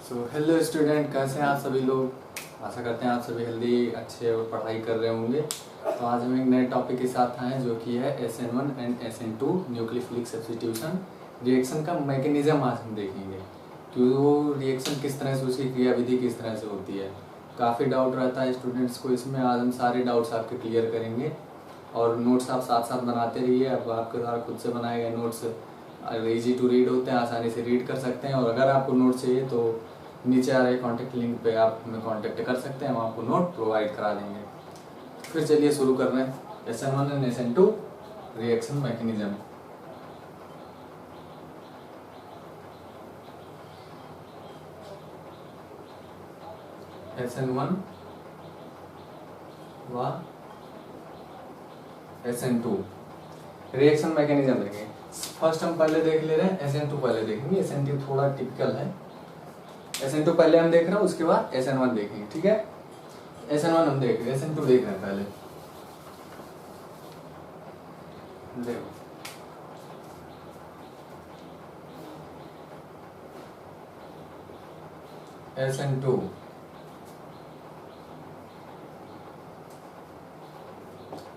Hello student, कैसे हैं आप सभी लोग। आशा करते हैं आप सभी हेल्दी अच्छे और पढ़ाई कर रहे होंगे। तो आज हम एक नए टॉपिक के साथ आए हैं जो कि है SN1 and SN2 nucleophilic substitution reaction का मैकेनिज्म। आज हम देखेंगे कि वो रिएक्शन किस तरह से, उसकी क्रियाविधि किस तरह से होती है। काफ़ी डाउट रहता है स्टूडेंट्स को इसमें। आज हम सारे डाउट्स आपके क्लियर करेंगे और नोट्स आप साथ साथ बनाते रहिए। अब आपके द्वारा खुद से बनाए गए नोट्स इजी टू रीड होते हैं, आसानी से रीड कर सकते हैं। और अगर आपको नोट चाहिए तो नीचे आ रहे कॉन्टैक्ट लिंक पे आप हमें कॉन्टैक्ट कर सकते हैं, हम आपको नोट प्रोवाइड करा देंगे। फिर चलिए शुरू कर रहे हैं SN1 and SN2 reaction mechanism. SN1 व SN2 रिएक्शन मैकेनिज्म देखेंगे। फर्स्ट हम पहले देख ले रहे हैं, SN2 पहले देखेंगे। SN2 थोड़ा टिपिकल है। SN2 पहले हम देख रहे हैं, उसके बाद SN1 देखेंगे, ठीक है। SN1 हम देख रहे हैं, SN2 देख रहे हैं पहले। देखो SN2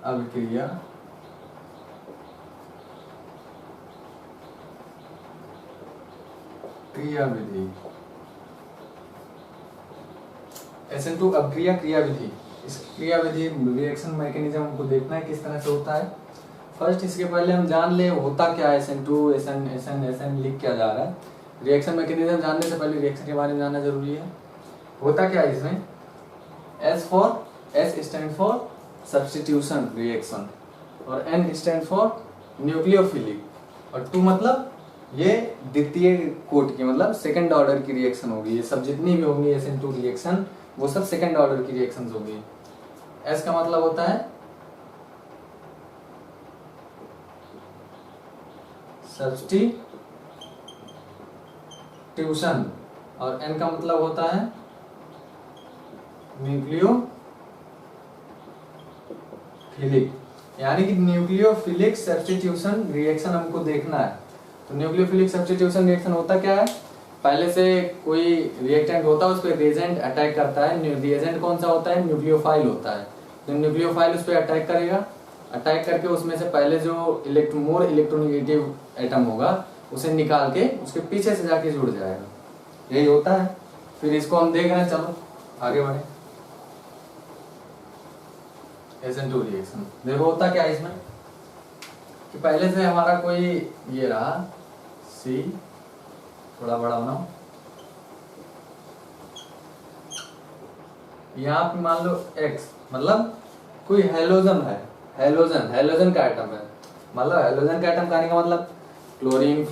अभिक्रिया क्रियाविधि। SN2 अभिक्रिया क्रियाविधि। इस क्रियाविधि रिएक्शन मैकेनिज्म हमको देखना है किस तरह से होता है। फर्स्ट इसके पहले हम जान ले होता क्या है। SN2 SN लिख क्या जा रहा है। रिएक्शन मैकेनिज्म जानने से पहले रिएक्शन के बारे में जानना जरूरी है। होता क्या है इसमें, S stand for substitution reaction और N स्टैंड फॉर न्यूक्लियोफिलिक और 2 मतलब ये द्वितीय कोटि की, मतलब सेकंड ऑर्डर की रिएक्शन होगी। ये सब जितनी भी होंगी SN2 रिएक्शन वो सब सेकंड ऑर्डर की रिएक्शंस होगी। S का मतलब होता है सब्स्टिट्यूशन और N का मतलब होता है न्यूक्लियोफिलिक। यानी कि न्यूक्लियोफिलिक सब्स्टिट्यूशन रिएक्शन हमको देखना है। तो न्यूक्लियोफिलिक सब्स्टिट्यूशन रिएक्शन होता क्या है, पहले से कोई रिएक्टेंट होता है, उस पर रिएजेंट अटैक करता है। रिएजेंट कौन सा होता है, न्यूक्लियोफाइल होता है। तो न्यूक्लियोफाइल उस पर अटैक करेगा, अटैक करके उसमें से पहले जो मोर इलेक्ट्रोनेगेटिव एटम होगा उसे निकाल के उसके पीछे से जाके जुड़ जाएगा। यही होता है। फिर इसको हम देख रहे हैं, चलो आगे बढ़े। SN2 रिएक्शन देखो होता क्या है इसमें कि पहले से हमारा कोई ये रहा C, थोड़ा बड़ा बनाओ। यहाँ पे मान लो X, मतलब कोई हेलोजन है। हेलोजन का एटम है। मतलब हेलोजन का एटम कहने का मतलब क्लोरीन,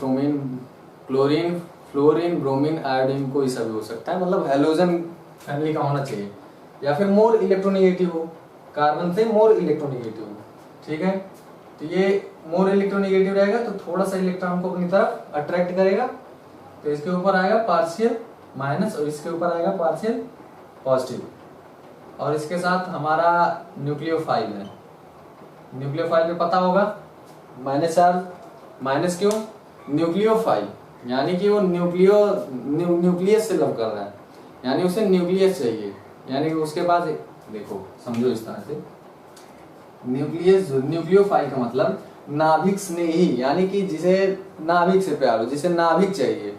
फ्लोरीन, ब्रोमीन, आयोडीन कोई सा भी हो सकता है। मतलब हेलोजन फैमिली का होना चाहिए। या फिर मोर इलेक्ट्रोनेगेटिव हो, कार्बन से मोर इलेक्ट्रोनेगेटिव हो, ठीक है। तो ये मोर इलेक्ट्रोनेगेटिव रहेगा तो थोड़ा सा इलेक्ट्रॉन को अपनी तरफ अट्रैक्ट करेगा। तो इसके ऊपर आएगा पार्शियल माइनस और इसके ऊपर आएगा पार्शियल पॉजिटिव। और इसके साथ हमारा न्यूक्लियोफाइल है। न्यूक्लियोफाइल में पता होगा माइनस चार्ज, माइनस क्यों, न्यूक्लियोफाइल यानी कि वो न्यूक्लियस से लव कर रहा है, यानी उसे न्यूक्लियस चाहिए। यानी कि उसके पास देखो समझो इस तरह से, न्यूक्लियोफाइल का मतलब नाभिक स्नेही, यानी कि जिसे नाभिक से प्यार हो, जिसे नाभिक चाहिए।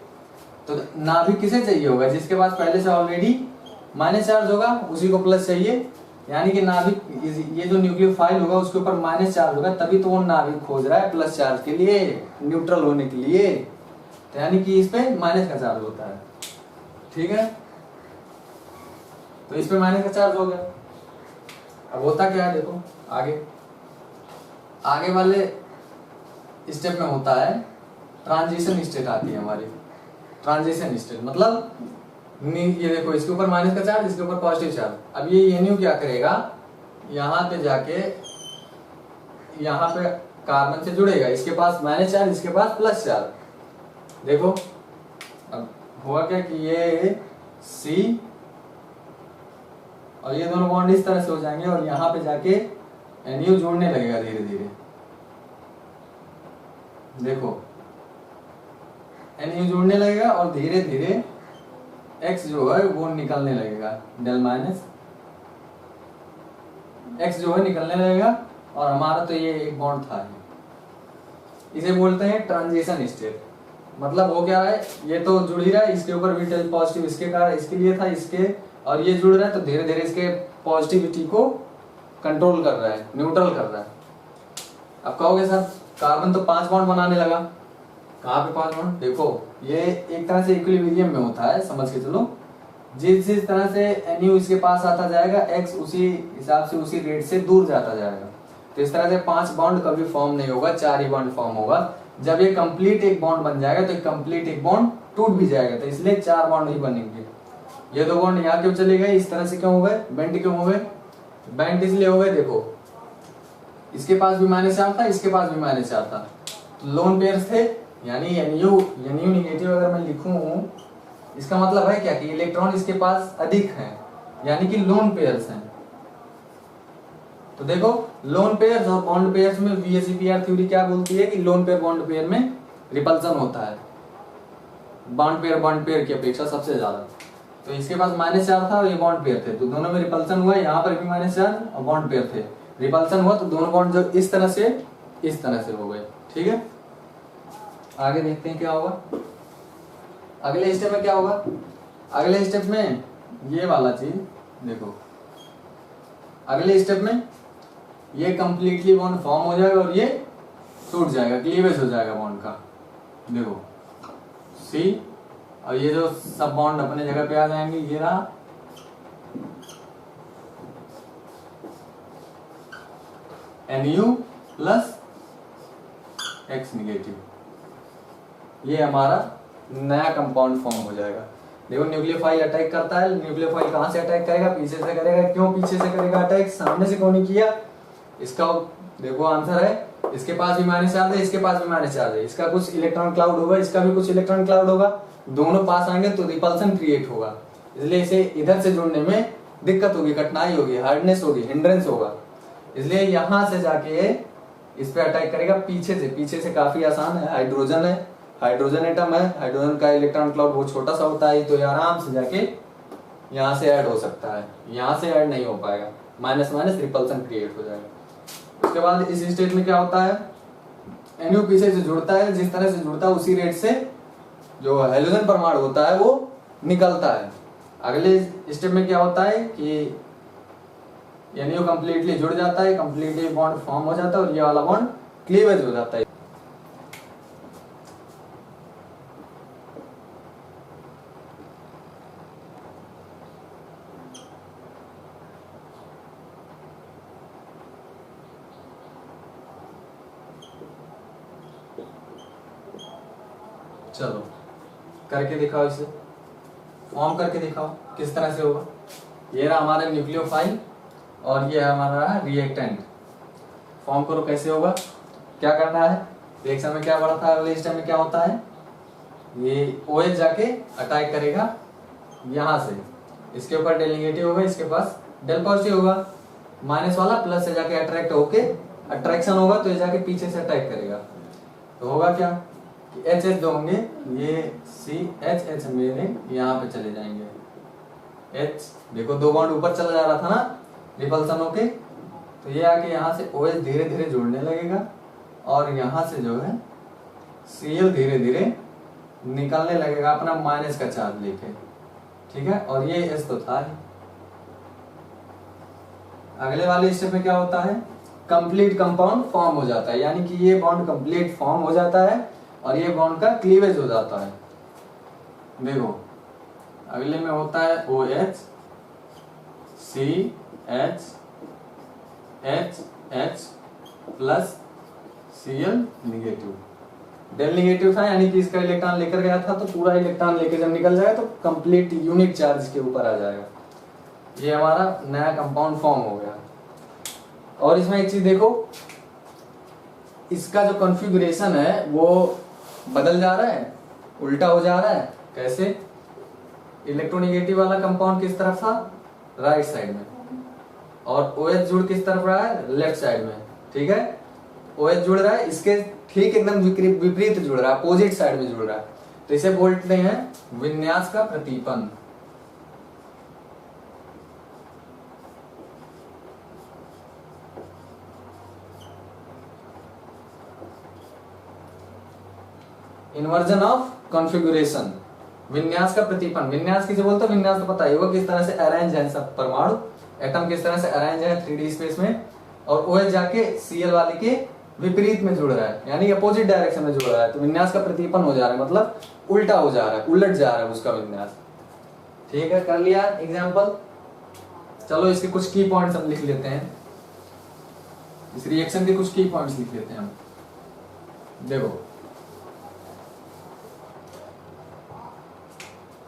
तो नाभिक किसे चाहिए होगा, जिसके पास पहले से ऑलरेडी माइनस चार्ज होगा, उसी को प्लस चाहिए। यानी कि नाभिक, ये जो न्यूक्लियोफाइल होगा उसके ऊपर माइनस चार्ज होगा, तभी तो वो नाभिक खोज रहा है प्लस चार्ज के लिए, न्यूट्रल होने के लिए। तो यानी कि इस पे माइनस का चार्ज होता है, ठीक है। तो इस पे माइनस का चार्ज हो गया। अब होता क्या है देखो आगे वाले स्टेप में होता है ट्रांजिशन स्टेट आती है हमारी। ट्रांजिशन स्टेट मतलब ये देखो, इसके ऊपर माइनस का चार्ज, इसके ऊपर पॉजिटिव चार्ज। अब ये NU क्या करेगा, यहाँ पे जाके यहाँ पे कार्बन से जुड़ेगा। इसके पास माइनस चार्ज, इसके पास प्लस चार्ज। देखो अब हुआ क्या कि ये C और ये दोनों बॉन्ड इस तरह से हो जाएंगे और यहाँ पे जाके NU जोड़ने लगेगा धीरे धीरे। देखो NU जोड़ने लगेगा और धीरे धीरे x जो है वो निकलने लगेगा, डेल माइनस x जो है निकलने लगेगा। और हमारा तो ये एक बॉन्ड था, इसे बोलते हैं ट्रांजिशन स्टेट। मतलब हो क्या रहा है, ये तो जुड़ ही रहा है, इसके ऊपर भी डेल पॉजिटिव इसके कारण इसके लिए था, इसके और ये जुड़ रहा है तो धीरे धीरे इसके पॉजिटिविटी को कंट्रोल कर रहा है, न्यूट्रल कर रहा है। अब कहोगे सर कार्बन तो 5 बॉन्ड बनाने लगा, कहाँ पे 5 बॉन्ड? देखो ये एक तरह से इक्विलिब्रियम में होता है, समझ के चलो। जिस तरह से NU इसके पास आता जाएगा, X उसी हिसाब से उसी रेट से दूर जाता जाएगा। तो इस तरह से 5 बॉन्ड कभी फॉर्म नहीं होगा, 4 ही बॉन्ड फॉर्म होगा। जब ये कंप्लीट एक बॉन्ड बन जाएगा तो कंप्लीट एक बॉन्ड टूट भी जाएगा, तो इसलिए 4 बॉन्ड ही बनेंगे। ये 2 बॉन्ड यहाँ क्यों चले गए, इस तरह से क्यों हो गए, बेंड क्यों हो गए? बेंड इसलिए हो गए, देखो इसके पास भी -4 था, इसके पास भी -4 था, तो लोन पेयर्स थे, यानी NU नेगेटिव अगर मैं लिखूं, इसका मतलब है क्या कि इलेक्ट्रॉन इसके पास अधिक हैं, यानी कि लोन पेयर्स हैं। तो देखो लोन पेयर्स और बॉन्ड पेयर्स में VSEPR थ्योरी क्या बोलती है कि लोन पेयर बॉन्ड पेयर में रिपल्सन होता है, बॉन्ड पेयर की अपेक्षा सबसे ज्यादा। तो इसके पास -4 था और ये बॉन्ड पेयर थे, तो दोनों में रिपल्सन हुआ, यहाँ पर भी -4 और बॉन्ड पेयर थे, रिपल्सन हुआ, तो दोनों बॉन्ड जो इस तरह से हो गए। ठीक है, आगे देखते हैं क्या होगा। अगले स्टेप में क्या होगा, अगले स्टेप में ये वाला चीज देखो, अगले स्टेप में ये कंप्लीटली बॉन्ड फॉर्म हो जाएगा और ये टूट जाएगा, क्लीवेज हो जाएगा बॉन्ड का। देखो C, और ये जो सब बॉन्ड अपने जगह पे आ जाएंगे, ये रहा NU प्लस X नेगेटिव, ये हमारा नया कंपाउंड फॉर्म हो जाएगा। देखो न्यूक्लियोफाइल अटैक करता है, न्यूक्लियोफाइल कहां से अटैक करेगा, पीछे से करेगा। क्यों पीछे से करेगा अटैक, सामने से क्यों नहीं किया? इसका देखो आंसर है, इसके पास भी -4 है, इसके पास भी -4 है, इसका कुछ इलेक्ट्रॉन क्लाउड होगा, इसका भी कुछ इलेक्ट्रॉन क्लाउड होगा, दोनों पास आएंगे तो रिपल्सन क्रिएट होगा, इसलिए इसे इधर से जुड़ने में दिक्कत होगी, कठिनाई होगी, हार्डनेस होगी, हिंड्रेंस होगा, इसलिए यहां से जाके इस पे अटैक करेगा पीछे से काफी आसान है, हाइड्रोजन है, हाइड्रोजन एटम है, हाइड्रोजन का इलेक्ट्रॉन क्लाउड बहुत छोटा सा होता है, तो ये आराम से जाके यहाँ से ऐड हो सकता है, यहाँ से ऐड नहीं हो पाएगा, माइनस रिपल्सन क्रिएट हो जाएगा। उसके बाद इस स्टेट में क्या होता है, NU पीछे से जुड़ता है, जिस तरह से जुड़ता है उसी रेट से जो हेलोजन परमाणु होता है वो निकलता है। अगले स्टेप में क्या होता है कि NU कंप्लीटली जुड़ जाता है, कंप्लीटली बॉन्ड फॉर्म हो जाता है और ये वाला बॉन्ड क्लीवेज हो जाता है। चलो करके दिखाओ, इसे फॉर्म करके दिखाओ किस तरह से होगा। ये रहा हमारा न्यूक्लियोफाइल और ये हमारा रिएक्टेंट, फॉर्म करो कैसे होगा, क्या करना है। रिएक्शन में क्या बढ़ा था, अगले स्टेप में क्या होता है, ये OH जाके अटैक करेगा यहाँ से, इसके ऊपर डेल नेगेटिव होगा, इसके पास डेल पॉजिटिव होगा, माइनस वाला प्लस से जाके अट्रैक्ट होके अट्रैक्शन होगा, तो ये जाके पीछे से अटैक करेगा, तो होगा क्या कि H दो होंगे, ये H मेरे यहाँ पे चले जाएंगे, H देखो 2 बॉन्ड ऊपर चला जा रहा था ना रिपल्सन होके, तो ये आके यहाँ से OH धीरे धीरे जुड़ने लगेगा और यहाँ से जो है Cl धीरे धीरे निकलने लगेगा अपना माइनस का चार्ज लेके, ठीक है, और ये S तो था ही। अगले वाले स्टेप में क्या होता है, कंप्लीट कंपाउंड फॉर्म हो जाता है, यानी कि ये बॉन्ड कंप्लीट फॉर्म हो जाता है और ये बॉन्ड का क्लीवेज हो जाता है। देखो अगले में होता है OH CH H plus Cl negative, del negative था यानी कि इसका इलेक्ट्रॉन लेकर गया था, तो पूरा इलेक्ट्रॉन लेकर जब निकल जाएगा तो कंप्लीट यूनिट चार्ज के ऊपर आ जाएगा। ये हमारा नया कंपाउंड फॉर्म हो गया। और इसमें एक चीज देखो, इसका जो कॉन्फ़िगरेशन है वो बदल जा रहा है, उल्टा हो जा रहा है। कैसे, इलेक्ट्रोनेगेटिव वाला कंपाउंड किस तरफ था, राइट साइड में, और OH जुड़ किस तरफ रहा है, लेफ्ट साइड में, ठीक है। OH जुड़ रहा है, इसके ठीक एकदम विपरीत जुड़ रहा है, अपोजिट साइड में जुड़ रहा है, तो इसे बोलते हैं विन्यास का प्रतीपन। इन्वर्जन ऑफ कॉन्फ़िगरेशन, विन्यास का प्रतिपन। विन्यास किसे बोलते हैं? विन्यास तो पता ही होगा, किस तरह से अरेंज है सब परमाणु, एटम किस तरह से अरेंज है 3D स्पेस में, और OH जाके Cl वाले के विपरीत में जुड़ रहा है, यानी अपोजिट डायरेक्शन में जुड़ रहा है, तो विन्यास का प्रतिपन हो जा रहा है, मतलब उल्टा हो जा रहा है, उलट जा रहा है उसका विन्यास। ठीक है, कर लिया एग्जाम्पल। चलो इसके कुछ की पॉइंट्स हम लिख लेते हैं, इस रिएक्शन के कुछ की पॉइंट्स लिख लेते हैं हम। देखो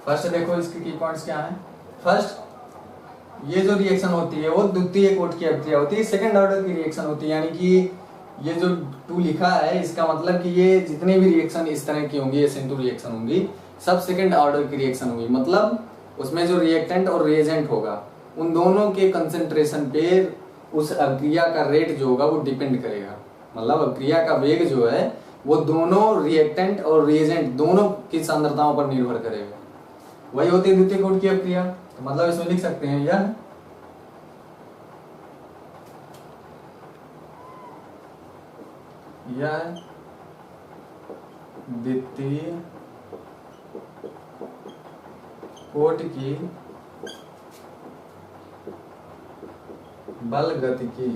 फर्स्ट देखो इसके की पॉइंट्स क्या हैं। फर्स्ट, ये जो रिएक्शन होती है वो द्वितीय कोट की अभिक्रिया होती है, सेकंड ऑर्डर की रिएक्शन होती है, यानी कि ये जो 2 लिखा है इसका मतलब कि ये जितने भी रिएक्शन इस तरह की होंगी, SN2 रिएक्शन होंगी, सब सेकंड ऑर्डर की रिएक्शन होंगी, मतलब उसमें जो रिएक्टेंट और रिएजेंट होगा उन दोनों के कंसेंट्रेशन पे उस अभिक्रिया का रेट जो होगा वो डिपेंड करेगा, मतलब अभिक्रिया का वेग जो है वो दोनों रिएक्टेंट और रिएजेंट दोनों की सांद्रताओं पर निर्भर करेगा। वही होती है द्वितीय कोट की अभिक्रिया, तो मतलब इसमें लिख सकते हैं यह द्वितीय कोट की बल गतिकी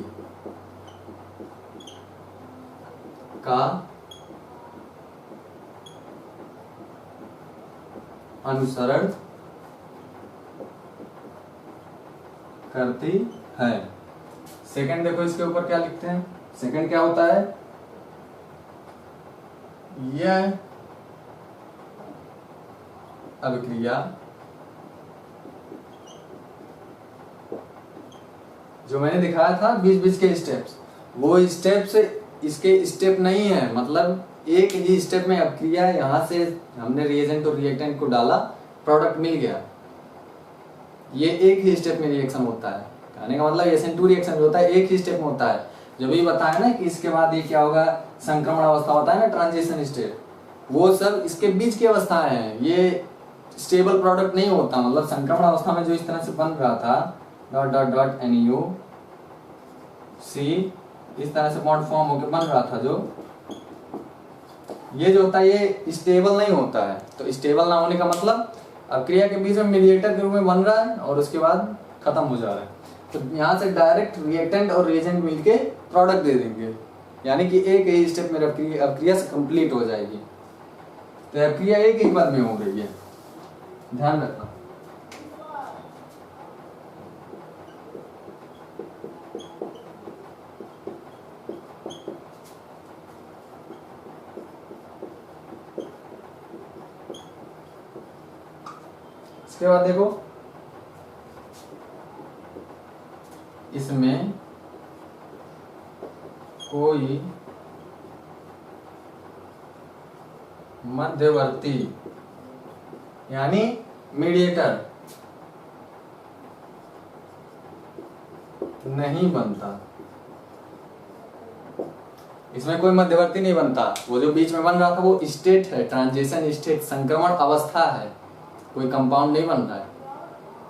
का अनुसरण करती है। सेकंड देखो इसके ऊपर क्या लिखते हैं। सेकंड क्या होता है, यह अभिक्रिया जो मैंने दिखाया था बीच के स्टेप्स, वो स्टेप्स इसके स्टेप नहीं है, मतलब एक ही स्टेप में अभिक्रिया, यहां से हमने रिएजेंट और रिएक्टेंट को डाला, प्रोडक्ट मिल गया, ये एक ही स्टेप में रिएक्शन होता है। कहने का मतलब SN2 रिएक्शन जो होता है एक ही स्टेप में होता है। जब ये बताया ना कि इसके बाद ये क्या होगा, संक्रमण अवस्था होता है ना, ट्रांजिशन स्टेट, वो सब इसके बीच की अवस्थाएं हैं, ये स्टेबल प्रोडक्ट नहीं होता। मतलब संक्रमण अवस्था में जो इस तरह से बन रहा था डॉट डॉट डॉट NuC, इस तरह से बॉन्ड फॉर्म होकर बन रहा था, जो ये जो होता है ये स्टेबल नहीं होता है। तो स्टेबल ना होने का मतलब अभिक्रिया के बीच में मीडिएटर के रूप में बन रहा है और उसके बाद खत्म हो जा रहा है। तो यहाँ से डायरेक्ट रिएक्टेंट और रिएजेंट मिलके प्रोडक्ट दे देंगे, यानी कि एक ही स्टेप में अभिक्रिया से कंप्लीट हो जाएगी। तो अभिक्रिया एक ही पद में हो रही है, ध्यान रखना। इसके बाद देखो इसमें कोई मध्यवर्ती यानी मीडिएटर नहीं बनता, इसमें कोई मध्यवर्ती नहीं बनता। वो जो बीच में बन रहा था वो स्टेट है, ट्रांजिशन स्टेट, संक्रमण अवस्था है, कोई कंपाउंड नहीं बन रहा है,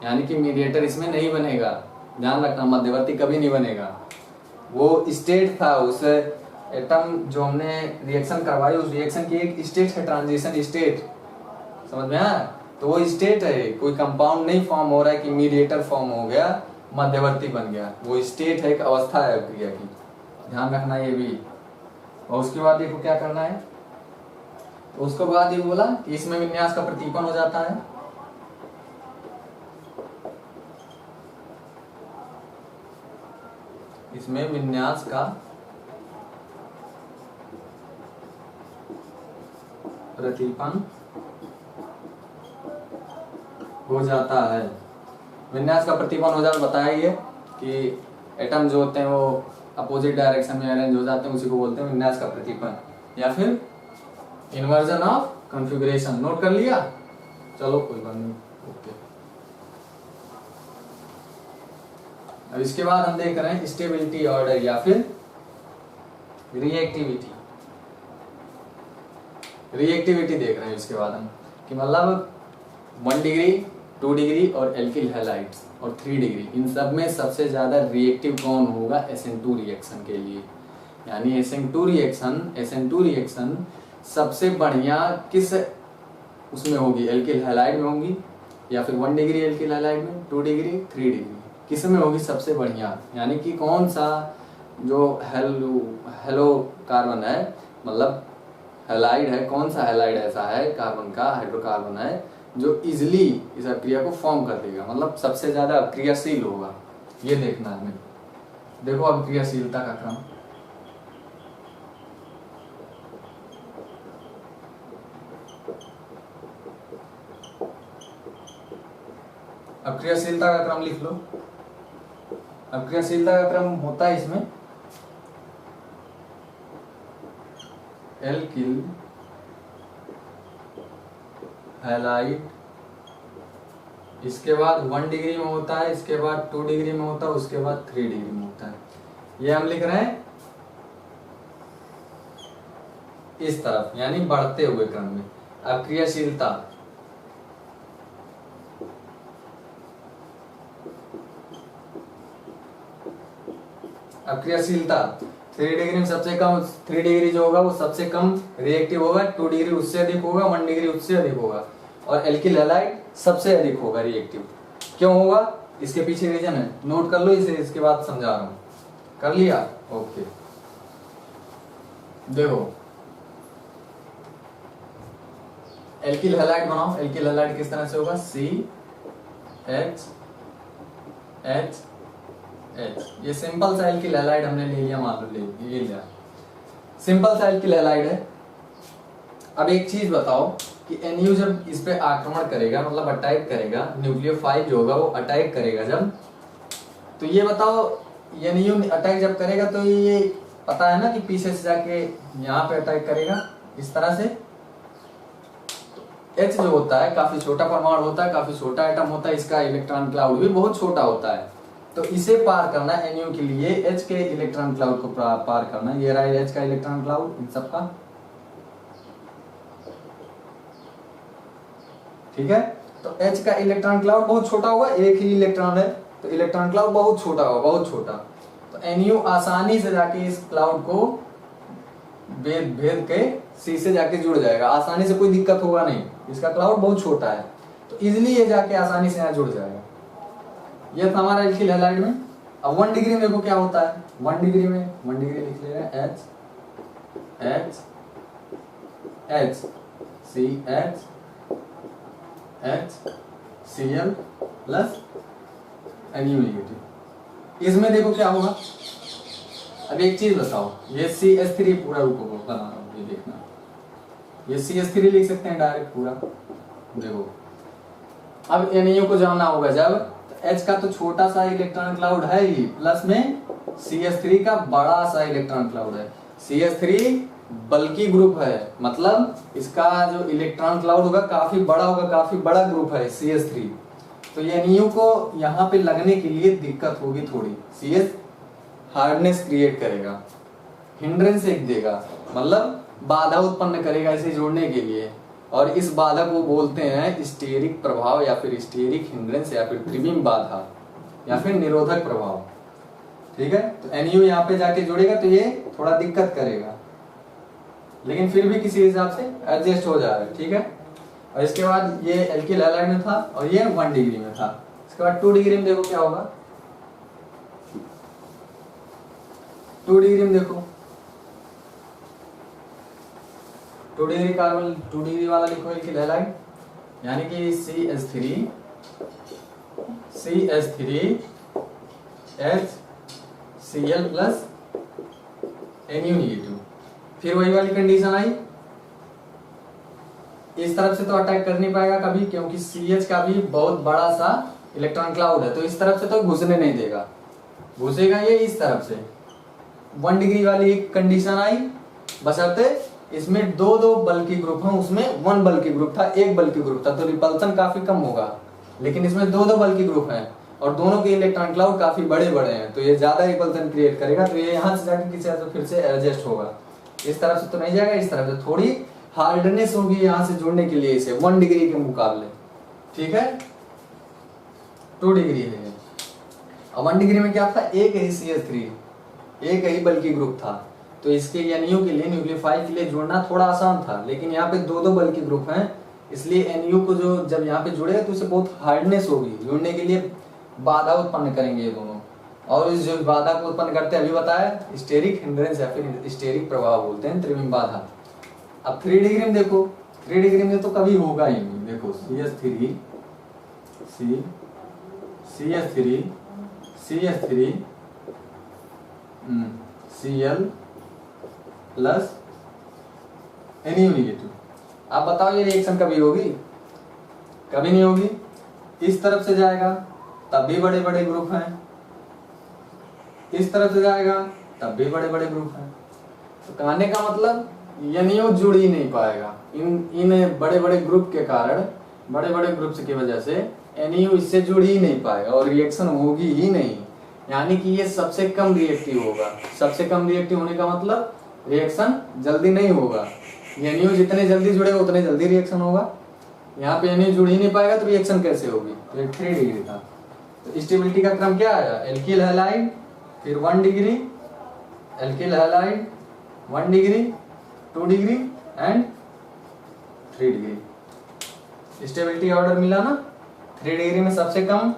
यानी कि मीडिएटर इसमें नहीं बनेगा। ध्यान रखना, मध्यवर्ती कभी नहीं बनेगा। वो स्टेट था, उस एटम जो हमने रिएक्शन करवाई उस रिएक्शन की एक स्टेट है, ट्रांजिशन स्टेट, समझ में आया? तो वो स्टेट है, कोई कंपाउंड नहीं फॉर्म हो रहा है कि मीडिएटर फॉर्म हो गया, मध्यवर्ती बन गया। वो स्टेट है, एक अवस्था है अभिक्रिया की, ध्यान रखना ये भी। और उसके बाद देखो क्या करना है, तो उसके बाद ये बोला कि इसमें विन्यास का प्रतिपन हो जाता है। इसमें विन्यास का प्रतिपन हो जाता है। विन्यास का प्रतिपन हो जाता, बताइए कि एटम जो होते हैं वो अपोजिट डायरेक्शन में अरेंज हो जाते हैं, उसी को बोलते हैं विन्यास का प्रतिपन, या फिर इन्वर्जन ऑफ कॉन्फ़िगरेशन। नोट कर लिया? चलो कोई बात नहीं, ओके। अब इसके बाद हम देख रहे हैं स्टेबिलिटी ऑर्डर या फिर रिएक्टिविटी। रिएक्टिविटी देख रहे हैं इसके बाद हम कि मतलब 1 डिग्री, 2 डिग्री और एल्किल हैलाइड्स और 3 डिग्री, इन सब में सबसे ज्यादा रिएक्टिव कौन होगा SN2 रिएक्शन के लिए। यानी SN2 रिएक्शन सबसे बढ़िया किस उसमें होगी, एल्किल हैलाइड में होंगी, या फिर 1 डिग्री एल्किल हैलाइड में, 2 डिग्री, 3 डिग्री, किस में होगी सबसे बढ़िया, यानी कि कौन सा जो हेलो कार्बन है, मतलब हैलाइड है, कौन सा हैलाइड ऐसा है कार्बन का, हाइड्रोकार्बन है जो इजिली इस अक्रिया को फॉर्म कर देगा, मतलब सबसे ज्यादा अक्रियाशील होगा, ये देखना है हमें। देखो अक्रियाशीलता का क्रम, अक्रियाशीलता का क्रम लिख लो। अक्रियाशीलता का क्रम होता है इसमें एल्किल हैलाइड, इसके बाद 1 डिग्री में होता है, इसके बाद 2 डिग्री में होता है, उसके बाद 3 डिग्री में होता है। ये हम लिख रहे हैं इस तरफ, यानी बढ़ते हुए क्रम में। अक्रियाशीलता अक्रियाशीलता 3 डिग्री में सबसे कम, 3 डिग्री जो होगा वो सबसे कम रिएक्टिव होगा, 2 डिग्री उससे अधिक होगा, 1 डिग्री उससे अधिक होगा, और एल्किल हैलाइड सबसे अधिक होगा रिएक्टिव। क्यों होगा, इसके पीछे रीजन है, नोट कर लो इसे, इसके बाद समझा रहा हूं। कर लिया, ओके। देखो एल्किल हैलाइड बनाओ, एल्किल हैलाइड किस तरह से होगा, CH H, ये सिंपल सा एल्किल हैलाइड हमने ले लिया, मान लो ले लिया, सिंपल सा एल्किल हैलाइड है। अब एक चीज बताओ कि NU जब इस पे आक्रमण करेगा, मतलब अटैक करेगा, न्यूक्लियोफाइल जो होगा वो अटैक करेगा जब, तो ये बताओ NU अटैक जब करेगा तो ये पता है ना कि पीछे से जाके यहाँ पे अटैक करेगा इस तरह से। H जो होता है काफी छोटा परमाणु होता है, काफी छोटा एटम होता है, इसका इलेक्ट्रॉन क्लाउड भी बहुत छोटा होता है, तो इसे पार करना NU के लिए H के इलेक्ट्रॉन क्लाउड को पार करना, ये रहा H का इलेक्ट्रॉन क्लाउड इन सबका, ठीक है। तो H का इलेक्ट्रॉन क्लाउड बहुत छोटा होगा, एक ही इलेक्ट्रॉन है तो इलेक्ट्रॉन क्लाउड बहुत छोटा होगा, बहुत छोटा, तो NU आसानी से जाके इस क्लाउड को भेद के C से जाके जुड़ जाएगा, आसानी से, कोई दिक्कत होगा नहीं, इसका क्लाउड बहुत छोटा है, तो इजिली ये जाके आसानी से यहाँ जुड़ जाएगा। ये था हमारा एल्किल हैलाइड में। अब 1 डिग्री में देखो क्या होता है, 1 डिग्री में 1 डिग्री लिख ले रहे हैं H CH HCl plus NU negative. इसमें देखो क्या होगा, अब एक चीज बताओ, ये CH3 पूरा रूप बना रहा हूं, ये देखना, ये CH3 लिख सकते हैं डायरेक्ट पूरा। देखो अब NU को जानना होगा, जब H का तो छोटा सा इलेक्ट्रॉन क्लाउड है ही, प्लस में CH3 का बड़ा सा इलेक्ट्रॉन क्लाउड है। CH3 बल्कि ग्रुप है, मतलब इसका जो इलेक्ट्रॉन क्लाउड होगा काफी बड़ा होगा, काफी बड़ा ग्रुप है CH3, तो ये NU को यहाँ पे लगने के लिए दिक्कत होगी थोड़ी, CH हार्डनेस क्रिएट करेगा, हिंड्रेंस एक देगा, मतलब बाधा उत्पन्न करेगा इसे जोड़ने के लिए, और इस बाधा को बोलते हैं स्टेरिक प्रभाव, या फिर स्टेरिक हिंड्रेंस, या फिर त्रिविम बाधा, या फिर निरोधक प्रभाव, ठीक है। तो NU यहाँ पे जाके जुड़ेगा तो ये थोड़ा दिक्कत करेगा, लेकिन फिर भी किसी हिसाब से एडजस्ट हो जाएगा, ठीक है। और इसके बाद ये एल्किल हैलाइड में था और ये 1 डिग्री में था। इसके बाद 2 डिग्री में देखो क्या होगा, 2 डिग्री में देखो, 2 डिग्री कार्बन, 2 डिग्री वाला लिखो एल्किल हैलाइड, यानी कि CH3 HCl plus NU negative. फिर वही वाली कंडीशन आई, इस तरफ से तो अटैक कर नहीं पाएगा कभी, क्योंकि CH का भी बहुत बड़ा सा इलेक्ट्रॉन क्लाउड है, तो इस तरफ से तो घुसने नहीं देगा, घुसेगा ये इस तरफ से। 1 डिग्री वाली एक कंडीशन आई, बशर्ते इसमें दो बल्कि ग्रुप हैं, उसमें 1 बल्कि ग्रुप था, 1 बल्कि ग्रुप था, तो रिपल्सन काफी कम होगा, लेकिन इसमें दो बल्कि ग्रुप हैं और दोनों के इलेक्ट्रॉन क्लाउड काफी बड़े बड़े हैं, तो ये ज्यादा रिपल्सन क्रिएट करेगा, तो ये यहाँ से जाके किसी तरह फिर से एडजस्ट होगा, इस तरफ से तो नहीं जाएगा, इस तरफ से थोड़ी हार्डनेस होगी यहाँ से जुड़ने के लिए इसे 1 डिग्री के मुकाबले, ठीक है। 2 डिग्री है, अब 1 डिग्री में क्या था, एक ही CH3, एक ही बल्कि ग्रुप था, तो इसके NU के लिए, न्यूक्लियोफाइल के लिए जुड़ना थोड़ा आसान था, लेकिन यहाँ पे दो दो बल के ग्रुप हैं, इसलिए NU को जो जब यहाँ पे जुड़ेगा तो उसे बहुत हार्डनेस होगी, जुड़ने के लिए बाधा उत्पन्न करेंगे ये दोनों। और इस जो बाधा को उत्पन्न करते हैं अभी बताया, स्टेरिक हिंड्रेंस या फिर स्टेरिक प्रभाव बोलते हैं, त्रिविम बाधा। अब 3 डिग्री में देखो, 3 डिग्री में तो कभी होगा ही नहीं। देखो CH3 Cl plus NU negative. आप बताओ ये रिएक्शन कभी होगी? कभी नहीं होगी। इस तरफ से जाएगा तब भी बड़े बड़े ग्रुप हैं, इस तरफ से जाएगा तब भी बड़े बड़े ग्रुप हैं। तो कहने का मतलब NU जुड़ ही नहीं पाएगा इन बड़े बड़े ग्रुप के कारण, बड़े बड़े ग्रुप्स की वजह से NU इससे जुड़ ही नहीं पाएगा और रिएक्शन होगी ही नहीं। यानी कि ये सबसे कम रिएक्टिव होगा। सबसे कम रिएक्टिव होने का मतलब रिएक्शन जल्दी नहीं होगा। NU जितने जल्दी जुड़ेगा उतने जल्दी रिएक्शन होगा। यहाँ पे NU जुड़ ही नहीं पाएगा तो रिएक्शन कैसे होगी? तो ये 3 डिग्री था। तो स्टेबिलिटी का क्रम क्या आया? एल्किल हैलाइड, फिर 1 degree, alkyl halide 1 degree, 2 degree and 3 degree. Stability order मिला ना? 3 डिग्री में सबसे कम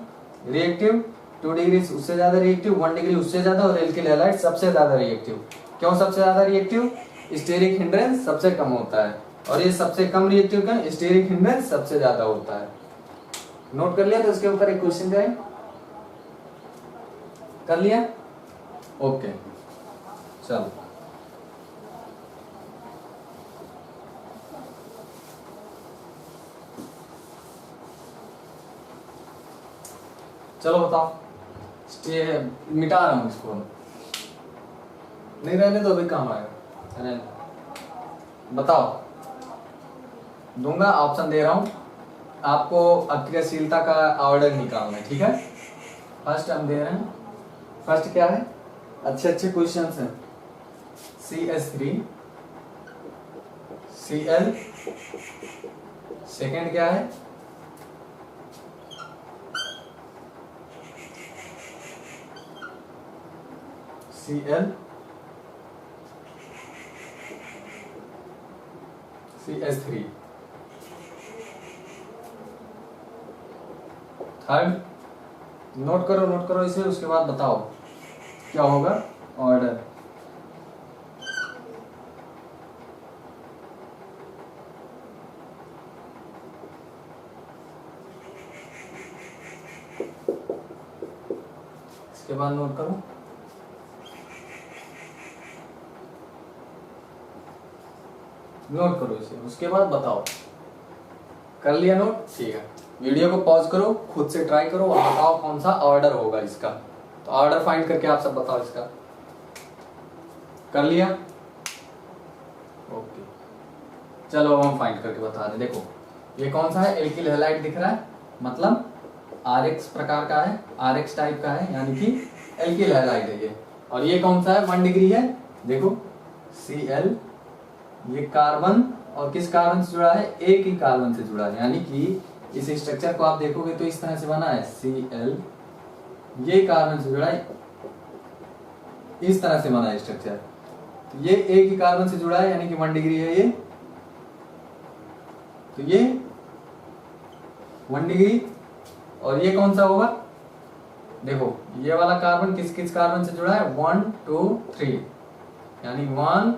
रिएक्टिव, 2 डिग्री उससे ज्यादा रिएक्टिव, 1 डिग्री उससे ज्यादा और एल्किल हैलाइड सबसे ज्यादा रिएक्टिव। क्यों सबसे ज्यादा रिएक्टिव? स्टेरिक हिंड्रेंस सबसे कम होता है और ये सबसे कम रिएक्टिव का स्टेरिक हिंड्रेंस सबसे ज्यादा होता है। नोट कर लिया? तो इसके ऊपर एक क्वेश्चन जाए, कर लिया? ओके चलो चलो बताओ। मिटा रहा हूं इसको, नहीं रहने दो, अभी काम आएगा। बताओ, दूंगा ऑप्शन दे रहा हूं आपको, अक्रियाशीलता का ऑर्डर निकालना है, ठीक है? फर्स्ट हम दे रहे हैं, फर्स्ट क्या है? अच्छे अच्छे क्वेश्चन हैं। CH3 Cl, सेकेंड क्या है? Cl CH3, थर्ड नोट करो इसे, उसके बाद बताओ क्या होगा ऑर्डर। इसके बाद नोट करो, नोट करो इसे, उसके बाद बताओ। कर लिया नोट? ठीक है, वीडियो को पॉज करो, खुद से ट्राई करो और बताओ कौन सा ऑर्डर होगा इसका। तो ऑर्डर फाइंड करके आप सब बताओ इसका। कर लिया? ओके चलो हम फाइंड करके बता रहे। देखो ये कौन सा है? एल्किल हैलाइड दिख रहा है, मतलब RX प्रकार का है, RX टाइप का है, यानी कि एल्किल हैलाइड है ये। और ये कौन सा है? 1 डिग्री है। देखो Cl, ये कार्बन और किस कार्बन से जुड़ा है? एक ही कार्बन से जुड़ा है, यानी कि इस स्ट्रक्चर को आप देखोगे तो इस तरह से बना है Cl, ये कार्बन से जुड़ा है, इस तरह से बना है स्ट्रक्चर। तो ये एक ही कार्बन से जुड़ा है, यानी कि 1 डिग्री है ये। तो ये 1 डिग्री, और ये कौन सा होगा? देखो ये वाला कार्बन किस किस कार्बन से जुड़ा है? 1 2 3, यानी 1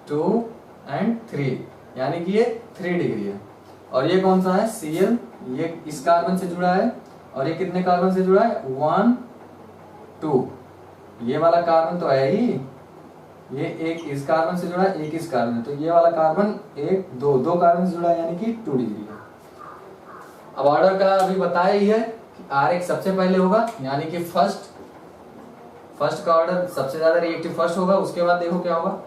2 एंड 3, यानी कि ये 3 डिग्री है। और ये कौन सा है? Cl, ये इस कार्बन से जुड़ा है, और ये कितने कार्बन से जुड़ा है? 1 2, ये वाला कार्बन तो है ही, ये एक इस कार्बन से जुड़ा है, एक इस कार्बन, तो ये वाला कार्बन 1 2 दो कार्बन से जुड़ा है, यानी कि 2 डिग्री है। अब ऑर्डर का अभी बताया ही है कि RX सबसे पहले होगा, यानी कि फर्स्ट का ऑर्डर सबसे ज्यादा रिएक्टिव फर्स्ट होगा। उसके बाद देखो क्या होगा,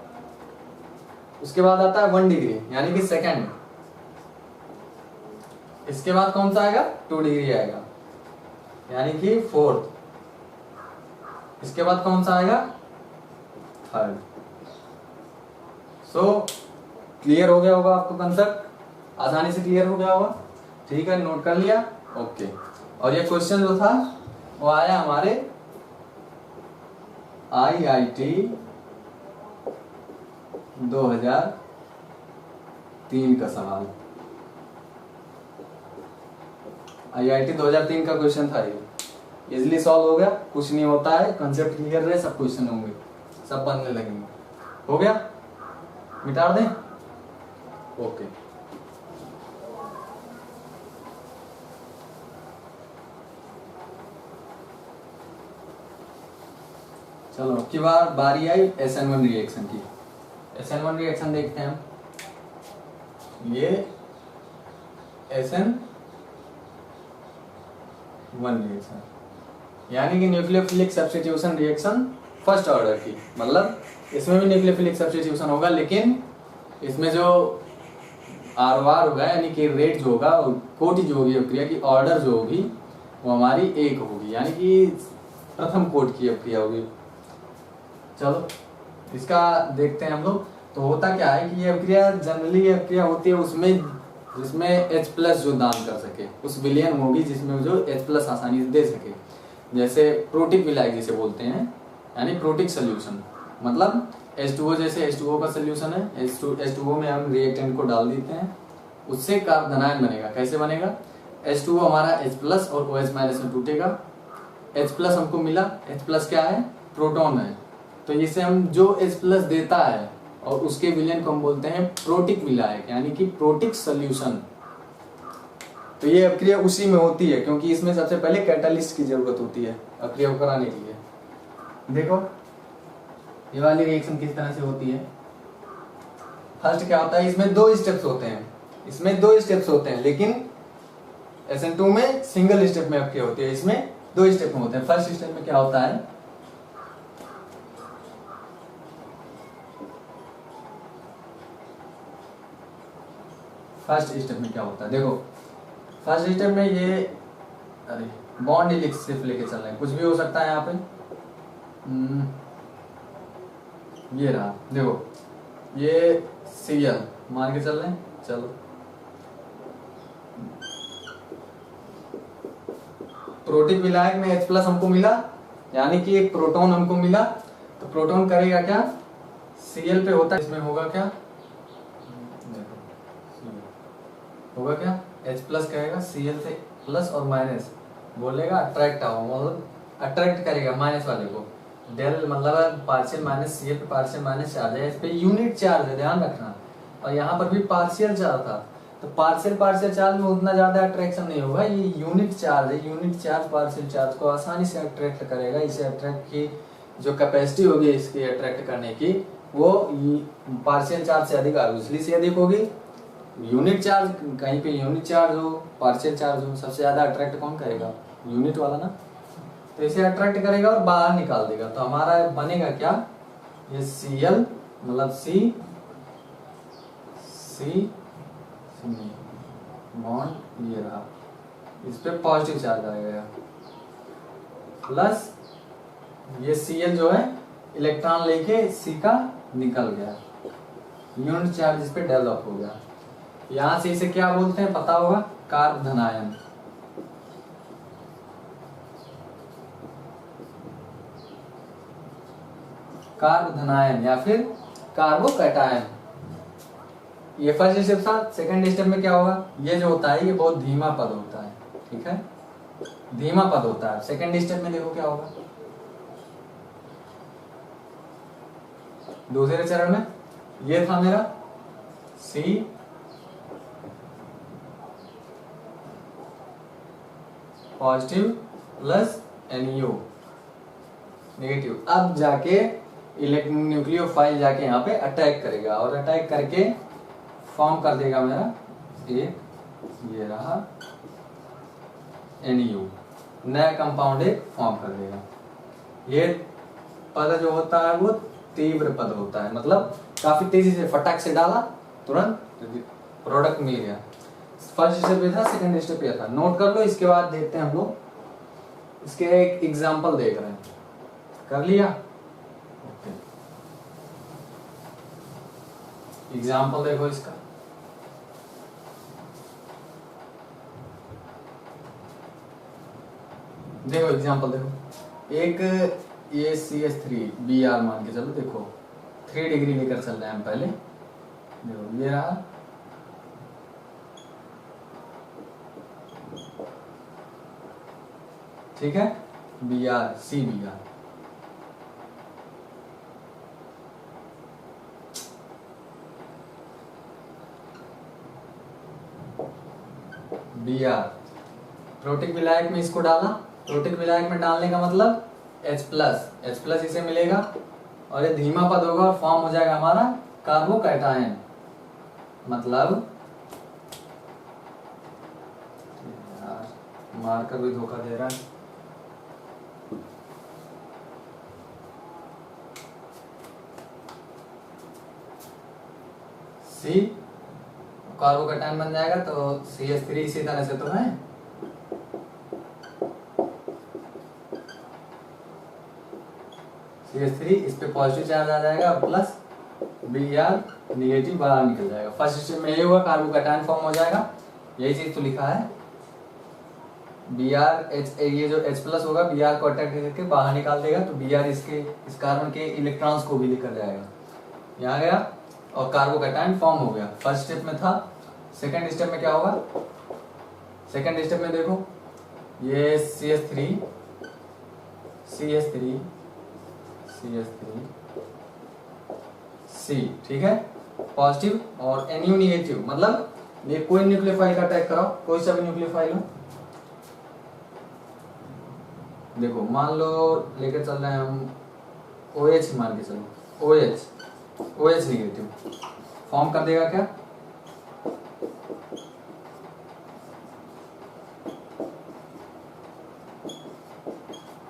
उसके बाद आता है 1 डिग्री, यानी कि सेकंड। इसके बाद कौन सा आएगा? 2 डिग्री आएगा, यानी कि फोर्थ। इसके बाद कौन सा आएगा? थर्ड। सो क्लियर हो गया होगा आपको कंसेप्ट, आसानी से क्लियर हो गया होगा। ठीक है, नोट कर लिया? ओके। और ये क्वेश्चन जो था वो आया हमारे IIT 2003 का सवाल, IIT 2003 का क्वेश्चन था ये। इजिली सॉल्व हो गया, कुछ नहीं होता है, कंसेप्ट क्लियर रहे, सब क्वेश्चन होंगे, सब बनने लगेंगे। हो गया, मिटा दें। ओके, चलो अब की बार बारी आई SN1 रिएक्शन की। SN1 रिएक्शन देखते हैं हम। ये SN1 रिएक्शन यानी कि nucleophilic substitution reaction first order की, मतलब इसमें भी न्यूक्लियोफिलिक सब्स्टिट्यूशन होगा, लेकिन इसमें जो आर होगा यानी कि रेट जो होगा, कोटि जो होगी अभिक्रिया की, ऑर्डर जो होगी वो हमारी एक होगी, यानी कि प्रथम कोट की अभिक्रिया होगी। चलो इसका देखते हैं हम लोग। तो होता क्या है कि ये अभिक्रिया जनरली अभिक्रिया होती है उसमें जिसमें H+ जो दान कर सके, उस विलयन होगी जिसमें जो H+ आसानी से दे सके, जैसे प्रोटिक विलायक जिसे बोलते हैं, यानी प्रोटिक सोल्यूशन, मतलब H2O जैसे H2O का सोल्यूशन है, H2O में हम रिएक्टेंट को डाल देते हैं, उससे कार्बोनायन बनेगा। कैसे बनेगा? H2O हमारा H+ और OH- में टूटेगा, H+ हमको मिला, H+ क्या है? प्रोटॉन है, तो इसे हम जो H+ देता है और उसके विलयन को हम बोलते हैं प्रोटिक विलायक, यानी कि प्रोटिक सोल्यूशन। तो ये अभिक्रिया उसी में होती है, क्योंकि इसमें सबसे पहले कैटालिस्ट की जरूरत होती है अभिक्रिया को कराने के लिए। देखो ये वाली रिएक्शन किस तरह से होती है। फर्स्ट क्या होता है, इसमें 2 स्टेप्स होते हैं, लेकिन SN2 में सिंगल स्टेप में अभिक्रिया होती है, इसमें 2 स्टेप में होते हैं। फर्स्ट स्टेप में क्या होता है, देखो फर्स्ट स्टेप में ये बॉन्ड सिर्फ लेके चल रहे हैं, कुछ भी हो सकता है यहाँ पे। ये रहा, देखो ये Cl मान के चल रहे हैं। चलो प्रोटिक विलायक में H+ हमको मिला, यानी कि एक प्रोटॉन हमको मिला, तो प्रोटॉन करेगा क्या, Cl पे होता है, इसमें होगा क्या, H+ कहेगा Cl से प्लस और माइनस बोलेगा, अट्रैक्ट आओ, मतलब अट्रैक्ट करेगा माइनस वाले को। डेल मतलब पार्शियल माइनस, Cl पे पार्शियल माइनस चार्ज है, इस पे यूनिट चार्ज है, ध्यान रखना। और यहाँ पर भी पार्शियल चार्ज था, तो पार्शियल चार्ज में उतना ज्यादा अट्रैक्शन नहीं होगा, ये यूनिट चार्ज है, यूनिट चार्ज पार्शियल चार्ज को आसानी से अट्रैक्ट करेगा। इसे अट्रैक्ट की जो कैपेसिटी होगी इसकी अट्रैक्ट करने की, वो पार्शियल चार्ज से अधिक ऑब्वियसली से अधिक होगी। यूनिट चार्ज, कहीं पे यूनिट चार्ज हो, पार्शियल चार्ज हो, सबसे ज्यादा अट्रैक्ट कौन करेगा, यूनिट वाला ना, तो इसे अट्रैक्ट करेगा और बाहर निकाल देगा। तो हमारा बनेगा क्या, ये Cl मतलब C बॉन्ड, ये रहा, इस पे पॉजिटिव चार्ज आएगा, प्लस ये Cl जो है इलेक्ट्रॉन लेके C का निकल गया, यूनिट चार्ज इस पे डेवलप हो गया। यहां से इसे क्या बोलते हैं पता होगा, कार्बोधनायन। कार्बोधनायन या फिर कार्बोकैटायन। ये फर्स्ट स्टेप था। सेकंड स्टेप में क्या होगा, ये जो होता है ये बहुत धीमा पद होता है, ठीक है, धीमा पद होता है। सेकंड स्टेप में देखो क्या होगा, दूसरे चरण में ये था मेरा C positive plus NO negative. अब जाके न्यूक्लियोफाइल जाके यहाँ पे अटैक करेगा और अटैक करके फॉर्म कर देगा मेरा एक, ये रहा NU, नया कंपाउंड एक फॉर्म कर देगा। ये पद जो होता है वो तीव्र पद होता है, मतलब काफी तेजी से फटाक से डाला तुरंत प्रोडक्ट मिल गया। फर्स्ट स्टेप ये था, सेकंड स्टेप ये था, नोट कर लो। इसके बाद देखते हैं हम लोग, इसके एक एग्जांपल देख रहे हैं, कर लिया, एग्जाम्पल देखो इसका। देखो एग्जाम्पल देखो, एक ये CH3 Br मान के चलो, देखो 3 डिग्री लेकर चल रहे हैं हम पहले। देखो ये रहा, ठीक है, B R C B R. B R protic विलायक में इसको डाला, प्रोटिक विलायक में डालने का मतलब H प्लस इसे मिलेगा और ये धीमा पद होगा और फॉर्म हो जाएगा हमारा कार्बोकैटायन। मतलब मार्कर भी धोखा दे रहा है। सी कार्बोकैटायन बन जाएगा तो CH3 इसी तरह से तो है। CH3 इस पे पॉजिटिव चार्ज आ जाएगा प्लस Br निगेटिव बाहर निकल जाएगा। फर्स्ट स्टेप में ये हुआ, कार्बोकैटायन फॉर्म हो जाएगा, यही चीज तो लिखा है। Br ये जो H प्लस होगा Br को अटैक करके बाहर निकाल देगा, तो Br इस कार्बन के इलेक्ट्रॉन्स को भी लेकर जाएगा, यहाँ गया और कार्बोकैटायन फॉर्म हो गया। फर्स्ट स्टेप में था। सेकंड स्टेप में क्या होगा? सेकंड स्टेप में देखो ये CH3 C, ठीक है, पॉजिटिव और NU निगेटिव, मतलब ये कोई न्यूक्लियोफाइल का अटैक कराओ, कोई सा भी न्यूक्लियोफाइल हो। देखो मान लो लेकर चल रहे हैं हम OH ही मान के चलो, OH निगेटिव फॉर्म कर देगा क्या?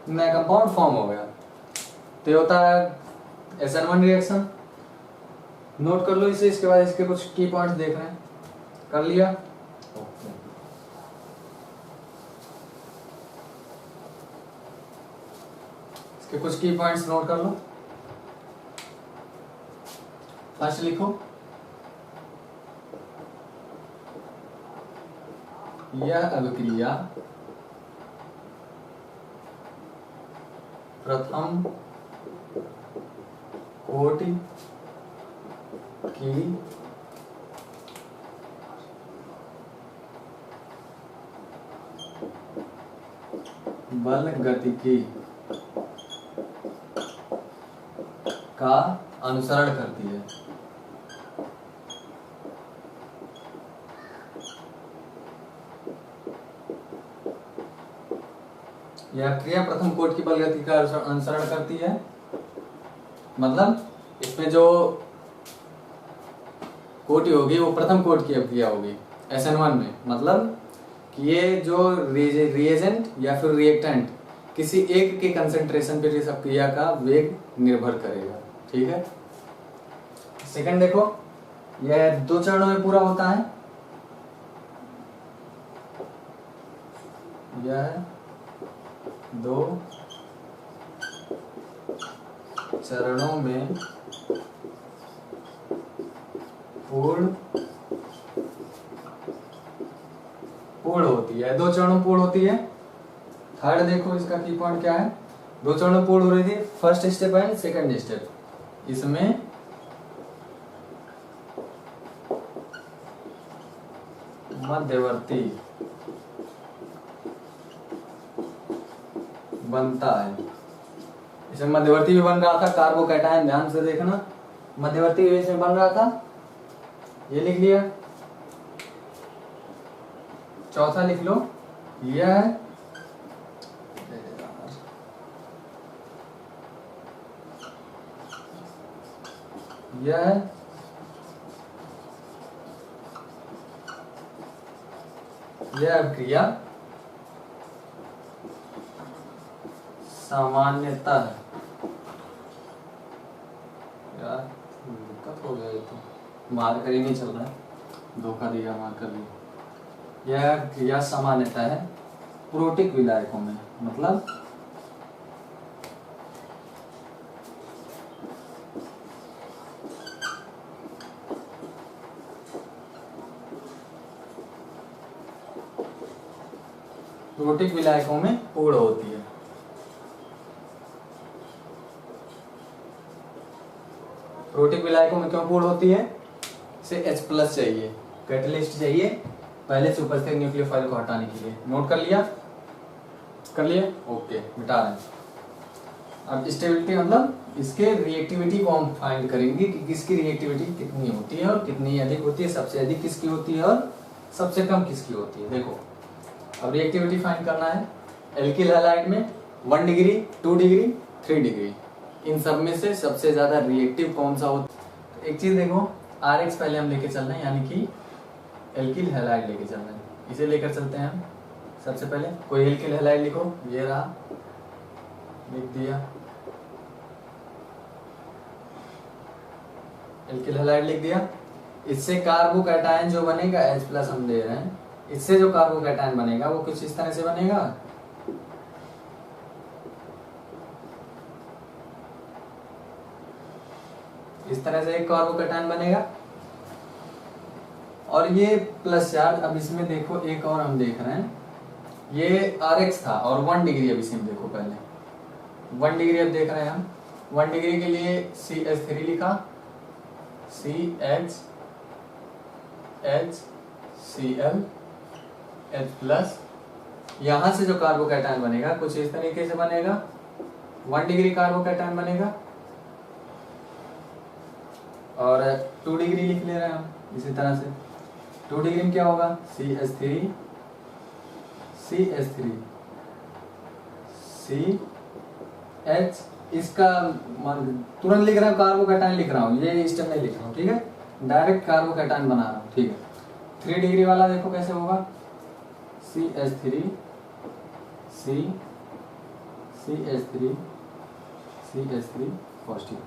नया कंपाउंड फॉर्म हो गया, तो ये होता है SN1 रिएक्शन। नोट कर लो इसे, इसके बाद इसके कुछ की पॉइंट्स देख रहे हैं, कर लिया? ओके। इसके कुछ की पॉइंट्स नोट कर लो। फर्स्ट लिखो यह अभिक्रिया प्रथम कोटि की बल गतिकी का अनुसरण करती है। यह क्रिया प्रथम कोटि की बल गति का अनुसरण करती है, मतलब इसमें जो कोटि होगी वो प्रथम कोटि की अभिक्रिया होगी SN1 में। मतलब कि ये जो रिएजेंट या फिर रिएक्टेंट किसी एक के कंसेंट्रेशन पर इस अभिक्रिया का वेग निर्भर करेगा, ठीक है। सेकंड देखो, यह 2 चरणों में पूरा होता है। यह 2 चरणों में पूर्ण होती है, 2 चरणों में पूर्ण होती है। थर्ड देखो इसका की पॉइंट क्या है, 2 चरणों में पूर्ण हो रही थी, first step and second step. इसमें मध्यवर्ती बनता है, इसमें मध्यवर्ती भी बन रहा था, कार्बोकैटायन ध्यान से देखना, मध्यवर्ती भी इसमें बन रहा था, ये लिख लिया। चौथा लिख लो, यह अभिक्रिया सामान्यतः, यार दिक्कत हो गया, ये तो मार्कर ही नहीं चल रहा है, धोखा दिया मार्कर भी। यह क्रिया सामान्यतः है प्रोटिक विलायकों में, मतलब प्रोटिक विलायकों में पूर्ण होती है। प्रोटिक विलायकों में क्यों पूर्ण होती है? इसे H+ चाहिए, कैटलिस्ट चाहिए पहले से उपस्थित न्यूक्लियोफाइल को हटाने के लिए। नोट कर लिया? कर लिए? ओके, मिटा रहे हैं। अब स्टेबिलिटी मतलब इसके रिएक्टिविटी को हम फाइंड करेंगे कि किसकी रिएक्टिविटी कितनी होती है और कितनी अधिक होती है, सबसे अधिक किसकी होती है और सबसे कम किसकी होती है। देखो अब रिएक्टिविटी फाइंड करना है। एल्किल हैलाइड में 1 डिग्री, 2 डिग्री, 3 डिग्री, इन सब में से सबसे ज्यादा रिएक्टिव कौन सा होता है? एक चीज देखो, RH पहले हम लेके चल रहे हैं, यानी कि एल्किल हैलाइड लेके चल रहे हैं। इसे लेकर चलते हैं हम। सबसे पहले कोई एल्किल हैलाइड लिखो, ये रहा, लिख दिया एल्किल हैलाइड, लिख दिया। इससे कार्बोकैटायन जो बनेगा H+ हम दे रहे हैं, इससे जो कार्बोकैटायन बनेगा वो कुछ इस तरह से बनेगा। इस तरह से एक कार्बोकैटायन बनेगा और ये प्लस चार्ज। अब इसमें देखो एक और हम देख रहे हैं, ये RH था और 1 डिग्री, अब इसमें देखो पहले 1 डिग्री अब देख रहे हैं हम। 1 डिग्री के लिए CH3 लिखा, CHHCl H+। यहां से जो कार्बोकैटायन बनेगा कुछ इस तरीके से बनेगा, 1 डिग्री कार्बोकैटायन बनेगा। और 2 डिग्री लिख ले रहे हैं हम इसी तरह से। 2 डिग्री में क्या होगा? CH3 CH, इसका तुरंत लिख रहा हूँ, कार्बोकैटायन लिख रहा हूँ, ये स्टेप नहीं लिख रहा हूँ, ठीक है, डायरेक्ट कार्बोकैटायन बना रहा हूँ, ठीक है। 3 डिग्री वाला देखो कैसे होगा, CH3 CH3 पॉजिटिव।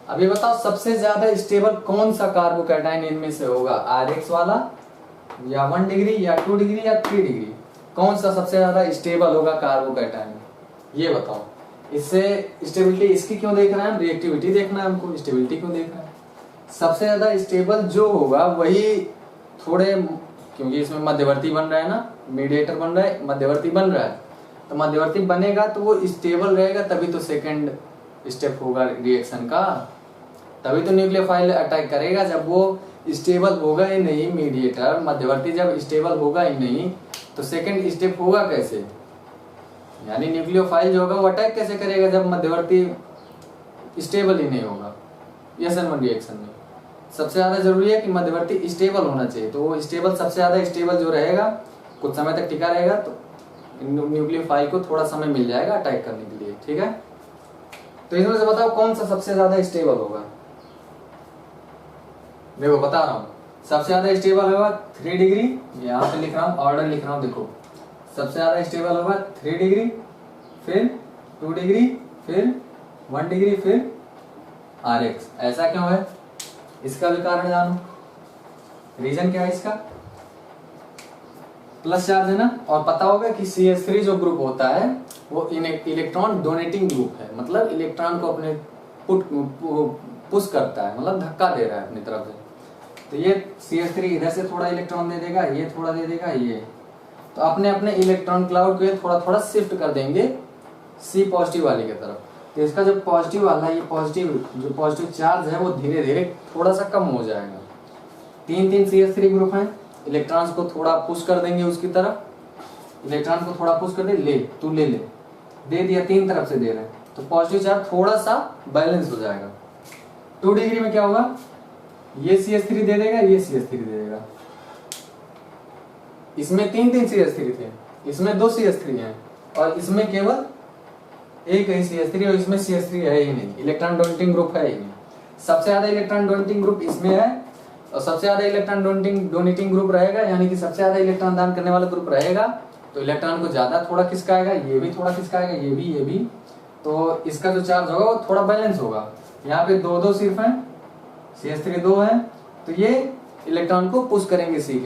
अब ये बताओ सबसे ज्यादा स्टेबल कौन सा कार्बोकैटायन इनमें से होगा? RH वाला या 1 डिग्री या 2 डिग्री या 3 डिग्री? कौन सा सबसे ज्यादा स्टेबल होगा कार्बोकैटायन? ये बताओ। इससे स्टेबिलिटी इसकी क्यों देख रहे हैं हम? रिएक्टिविटी देखना है हमको, स्टेबिलिटी क्यों देख रहे हैं? सबसे ज्यादा स्टेबल जो होगा वही थोड़े, क्योंकि इसमें मध्यवर्ती बन रहा है ना, मीडिएटर बन रहा है, मध्यवर्ती बन रहा है, तो मध्यवर्ती बनेगा तो वो स्टेबल रहेगा, तभी तो सेकंड स्टेप होगा रिएक्शन का, तभी तो न्यूक्लियोफाइल अटैक करेगा। जब वो स्टेबल होगा ही नहीं, मीडिएटर मध्यवर्ती जब स्टेबल होगा ही नहीं, तो सेकंड स्टेप होगा कैसे? यानी न्यूक्लियोफाइल जो होगा वो अटैक कैसे करेगा जब मध्यवर्ती स्टेबल ही नहीं होगा। SN1 रिएक्शन में सबसे ज्यादा जरूरी है कि मध्यवर्ती स्टेबल होना चाहिए, तो वो स्टेबल, सबसे ज्यादा स्टेबल जो रहेगा, कुछ समय तक टिका रहेगा, तो न्यूक्लियोफाइल को थोड़ा समय मिल जाएगा अटैक करने के लिए, ठीक है। तो इसमें से बताओ कौन सा सबसे ज्यादा स्टेबल होगा? देखो बता रहा हूं, सबसे ज्यादा स्टेबल होगा 3 डिग्री, यहाँ पे लिख रहा हूँ, ऑर्डर लिख रहा हूँ, देखो सबसे ज्यादा स्टेबल होगा 3 डिग्री, फिर 2 डिग्री, फिर 1 डिग्री, फिर RH। ऐसा क्यों है? इसका भी कारण जानो, रीजन क्या है इसका? प्लस चार्ज है ना, और पता होगा कि CH3 जो ग्रुप होता है वो इलेक्ट्रॉन डोनेटिंग ग्रुप है, मतलब इलेक्ट्रॉन को अपने पुश करता है, मतलब धक्का दे रहा है अपनी तरफ से। तो ये CH3 इधर से थोड़ा इलेक्ट्रॉन दे देगा, ये थोड़ा दे देगा, ये तो अपने अपने इलेक्ट्रॉन क्लाउड को थोड़ा थोड़ा शिफ्ट कर देंगे C पॉजिटिव वाले की तरफ। तो इसका जो पॉजिटिव वाला, ये पॉजिटिव जो पॉजिटिव चार्ज है वो धीरे धीरे थोड़ा सा कम हो जाएगा। 3 CH3 ग्रुप हैं, इलेक्ट्रॉन्स को थोड़ा पुश कर देंगे उसकी तरफ, इलेक्ट्रॉन को थोड़ा पुश कर दे, ले तू ले ले, दे दिया, 3 तरफ से दे रहे हैं, तो पॉजिटिव चार्ज थोड़ा सा बैलेंस हो जाएगा। 2 डिग्री में क्या होगा? ये CH3 दे देगा, ये CH3 दे देगा। इसमें 3 CH3 थे, इसमें 2 CH3 हैं, और इसमें केवल एक ही CH3, और इसमें CH3 है ही नहीं, इलेक्ट्रॉन डोनेटिंग ग्रुप है ही नहीं। सबसे ज्यादा इलेक्ट्रॉन डोनेटिंग ग्रुप इसमें है, और सबसे ज्यादा इलेक्ट्रॉन डोनेटिंग ग्रुप रहेगा, यानी कि सबसे ज्यादा इलेक्ट्रॉन दान करने वाला ग्रुप रहेगा, तो इलेक्ट्रॉन को ज्यादा थोड़ा खिसकाएगा, ये भी थोड़ा खिसकाएगा, ये भी, तो इसका जो चार्ज होगा वो थोड़ा बैलेंस होगा। यहाँ पे 2 सिर्फ है, CH3 2 है, तो ये इलेक्ट्रॉन को पुश करेंगे C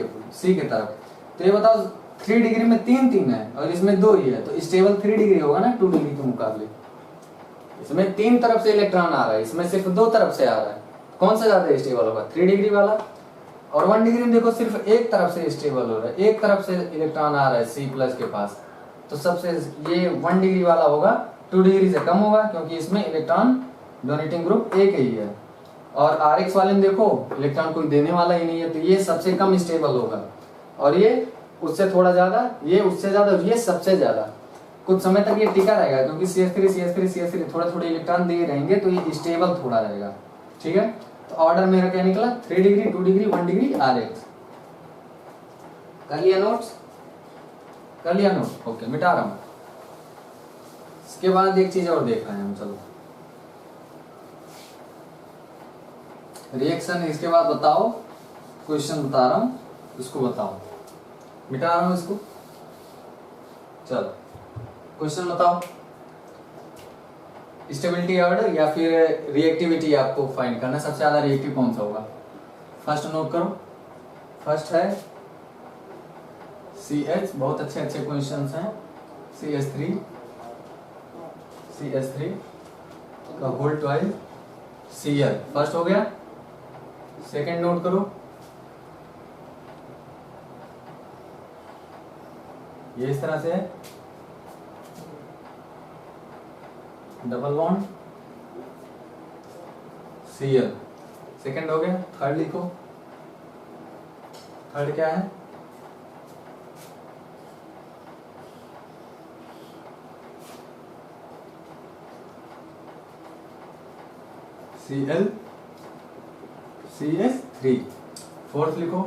के तरफ। तो ये बताओ 3 डिग्री में 3 है और इसमें 2 ही है, तो स्टेबल 3 डिग्री होगा ना 2 डिग्री के मुकाबले। इसमें 3 तरफ से इलेक्ट्रॉन आ रहा है, इसमें सिर्फ 2 तरफ से आ रहा है, कौन सा ज्यादा स्टेबल होगा? 3 डिग्री वाला। और 1 डिग्री में देखो सिर्फ एक तरफ से स्टेबल हो रहा है, एक तरफ से इलेक्ट्रॉन आ रहा है C+ के पास, तो सबसे ये 1 डिग्री वाला होगा, 2 डिग्री से कम होगा, क्योंकि इसमें इलेक्ट्रॉन डोनेटिंग ग्रुप एक ही है। और RX वाले में देखो इलेक्ट्रॉन कोई देने वाला ही नहीं है, तो ये सबसे कम स्टेबल होगा, और ये उससे थोड़ा ज्यादा, ये उससे ज्यादा, ये सबसे ज्यादा। कुछ समय तक ये टिका रहेगा क्योंकि CH3 थोड़े थोड़े इलेक्ट्रॉन दे रहेंगे, तो ये स्टेबल थोड़ा रहेगा। ठीक है, तो ऑर्डर मेरा क्या निकला, 3 डिग्री, 2 डिग्री, 1 डिग्री RX। कर लिया नोट्स, कर लिया नोट, ओके मिटा रहा हूं। इसके बाद एक चीज और देख रहे हैं हम, चलो रिएक्शन। इसके बाद बताओ, क्वेश्चन बता रहा हूं, उसको बताओ, मिटा रहा हूं इसको। चलो क्वेश्चन बताओ, स्टेबिलिटी ऑर्डर या फिर रिएक्टिविटी आपको फाइंड करना, सबसे ज्यादा रिएक्टिव कौन सा होगा। फर्स्ट नोट करो, फर्स्ट है CH, बहुत अच्छे अच्छे क्वेश्चंस हैं। CH3 का होल ट्वाइस Cl, फर्स्ट हो गया। सेकंड नोट करो, ये इस तरह से है, डबल बॉन्ड Cl, सेकंड हो गया। थर्ड लिखो, थर्ड क्या है, Cl CH3। फोर्थ लिखो,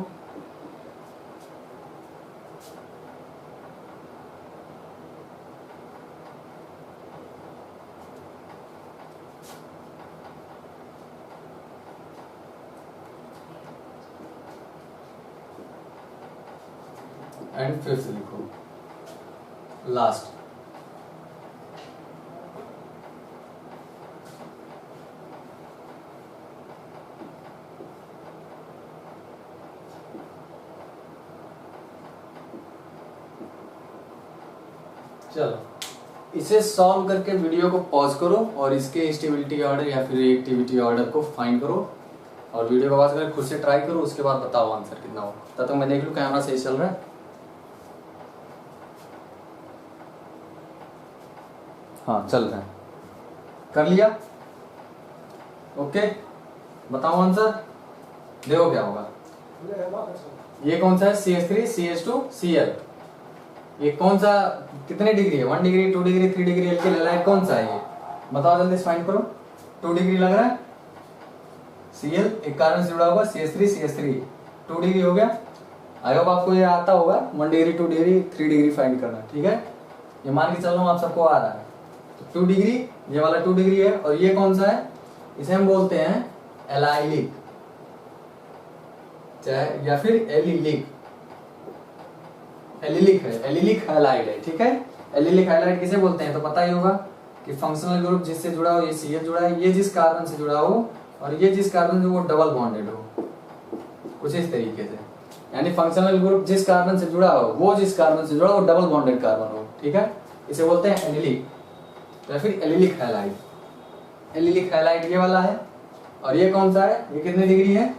एंड फिफ्थ लिखो, लास्ट। चलो इसे सॉल्व करके वीडियो को पॉज करो और इसके स्टेबिलिटी ऑर्डर या फिर रिएक्टिविटी ऑर्डर को फाइंड करो, और वीडियो को पॉज करके खुद से ट्राई करो, उसके बाद बताओ आंसर कितना हो। तब तक मैं देख लूं कैमरा सही चल रहा है। हाँ चल रहा है, कर लिया, ओके बताओ आंसर, देखो क्या होगा। ये कौन सा है, CH3 CH2 Cl। ये कौन सा, कितने डिग्री है, 1 degree, 2 degree, 3 degree alkyl halide कौन सा है ये, बताओ जल्दी फाइंड करो। 2 डिग्री लग रहा है, Cl एक कार्बन से जुड़ा हुआ, CH3 2 डिग्री हो गया। आई होप आपको ये आता होगा, 1 डिग्री, 2 डिग्री, 3 डिग्री फाइंड करना। ठीक है, ये मान के चल रहा हूँ आप सबको आ रहा है। तो 2 डिग्री, ये वाला 2 डिग्री है, और ये कौन सा है, इसे हम बोलते हैं एलाइलिक, चाहे या फिर एलिलिक। एलिलिक है, एलिलिक हैलाइड है। ठीक है, एलिलिक हैलाइड किसे बोलते हैं तो पता ही होगा कि फंक्शनल ग्रुप जिससे जुड़ा हो, ये Cl जुड़ा है, ये जिस कार्बन से जुड़ा हो और ये जिस कार्बन से वो डबल बॉन्डेड हो, कुछ इस तरीके से। यानी फंक्शनल ग्रुप जिस कार्बन से जुड़ा हो, वो जिस कार्बन से जुड़ा हो डबल बॉन्डेड कार्बन हो। ठीक है, इसे बोलते हैं एलिलिक या फिर एलिलिक हैलाइड। एलिलिक हैलाइड ये वाला है, और ये कौन सा है, ये कितने डिग्री है,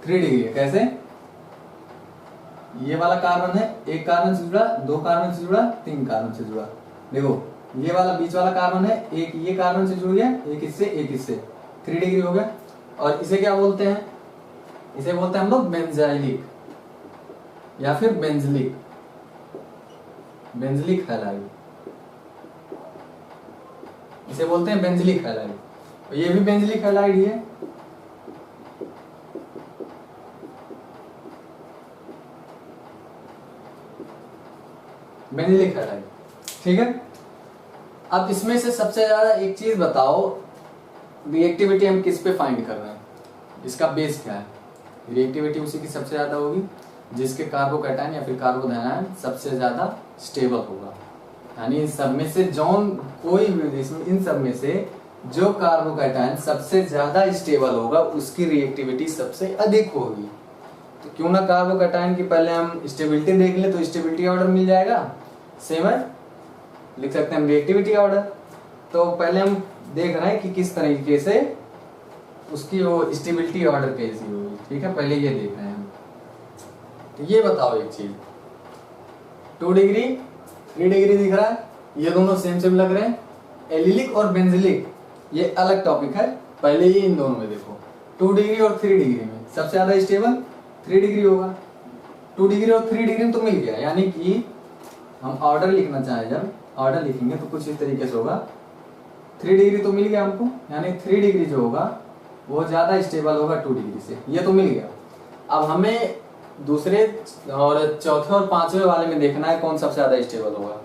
3 डिग्री है। कैसे, ये वाला कार्बन है, एक कार्बन से जुड़ा, 2 कार्बन से जुड़ा, 3 कार्बन से जुड़ा। देखो ये वाला बीच वाला कार्बन है, एक ये कार्बन से जुड़ गया, एक इससे 3 डिग्री हो गया। और इसे क्या बोलते हैं, इसे बोलते हैं हम लोग बेंजाइलिक या फिर बेंजलिक, बेंजलिक हैलाइड, इसे बोलते हैं बेंजलिक हैलाइड। ये भी बेंजलिक हैलाइड ही है। बेंजलिक हैलाइड, ठीक है। अब इसमें से सबसे ज्यादा एक चीज बताओ, रिएक्टिविटी हम किस पे फाइंड कर रहे हैं, इसका बेस क्या है। रिएक्टिविटी उसी की सबसे ज्यादा होगी जिसके कार्बोकैटायन या फिर कार्बोधनायन सबसे ज्यादा स्टेबल होगा। यानी इन सब में से जौन कोई भी, इन सब में से जो कार्बोकैटायन सबसे ज्यादा स्टेबल होगा उसकी रिएक्टिविटी सबसे अधिक होगी। तो क्यों ना कार्बोकैटायन की पहले हम स्टेबिलिटी देख ले, तो स्टेबिलिटी ऑर्डर मिल जाएगा। सेम है, लिख सकते हैं हम रिएक्टिविटी ऑर्डर। तो पहले हम देख रहे हैं कि किस तरीके से उसकी वो स्टेबिलिटी ऑर्डर कैसी होगी। ठीक है, पहले ये देख रहे हैं हम। तो ये बताओ एक चीज, 2 डिग्री 3 डिग्री दिख रहा है, ये दोनों सेम सेम लग रहे हैं। एलिलिक और बेंजिलिक ये अलग टॉपिक है, पहले ही इन दोनों में देखो 2 डिग्री और 3 डिग्री में सबसे ज्यादा स्टेबल 3 डिग्री होगा। 2 डिग्री और 3 डिग्री में तो मिल गया, यानी कि हम ऑर्डर लिखना चाहें, जब ऑर्डर लिखेंगे तो कुछ इस तरीके से होगा। 3 डिग्री तो मिल गया हमको, यानी 3 डिग्री जो होगा वो ज्यादा स्टेबल होगा 2 डिग्री से, ये तो मिल गया। अब हमें दूसरे और चौथे और पांचवें वाले में देखना है कौन सबसे ज्यादा स्टेबल होगा।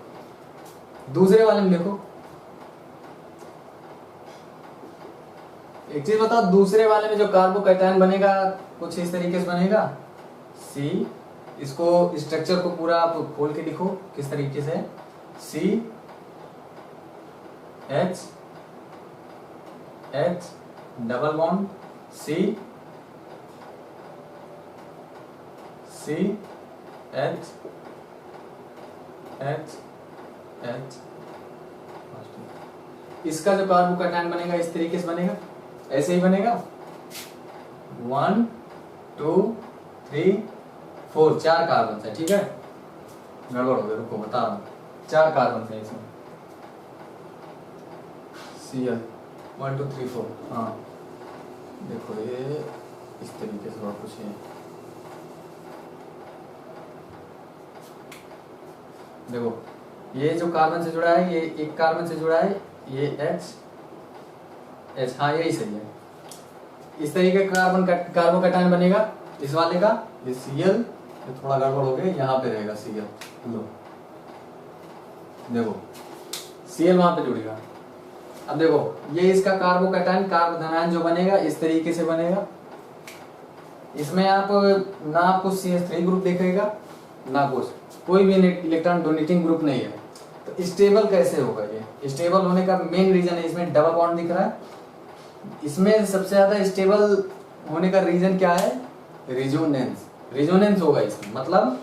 दूसरे वाले में देखो, एक चीज बताओ, दूसरे वाले में जो कार्बोकैटायन बनेगा कुछ इस तरीके से बनेगा सी, इसको स्ट्रक्चर को पूरा आप खोल के लिखो किस तरीके से, C H H double bond C C H H H. इसका जो कार्बोकैटायन बनेगा इस तरीके से बनेगा, ऐसे ही बनेगा 1 2 3 4, 4 कार्बन है, ठीक है। गड़बड़ हो गया, रुको बता रहा हूँ, 4 कार्बन है इसमें, Cl 1 2 3 4। हाँ देखो ये इस तरीके से और कुछ है, देखो ये जो कार्बन से जुड़ा है, ये एक कार्बन से जुड़ा है, ये H H, हाँ यही सही है। इस तरीके का कार्बोकैटायन बनेगा इस वाले का, ये Cl, ये थोड़ा गड़बड़ हो गया, यहाँ पे रहेगा Cl, लो देखो Cl वहां पे जुड़ेगा। अब देखो ये इसका कार्बोकैटायन कार्बोधनायन जो बनेगा इस तरीके से बनेगा, इसमें आप ना आपको CH3 ग्रुप दिखेगा ना कुछ, कोई भी इलेक्ट्रॉन डोनेटिंग ग्रुप नहीं है। तो स्टेबल कैसे होगा? ये स्टेबल होने का मेन रीजन है, इसमें डबल बॉन्ड दिख रहा है, इसमें सबसे ज्यादा स्टेबल होने का रीजन क्या है? रिजोनेंस, रिजोनेंस होगा इसमें, मतलब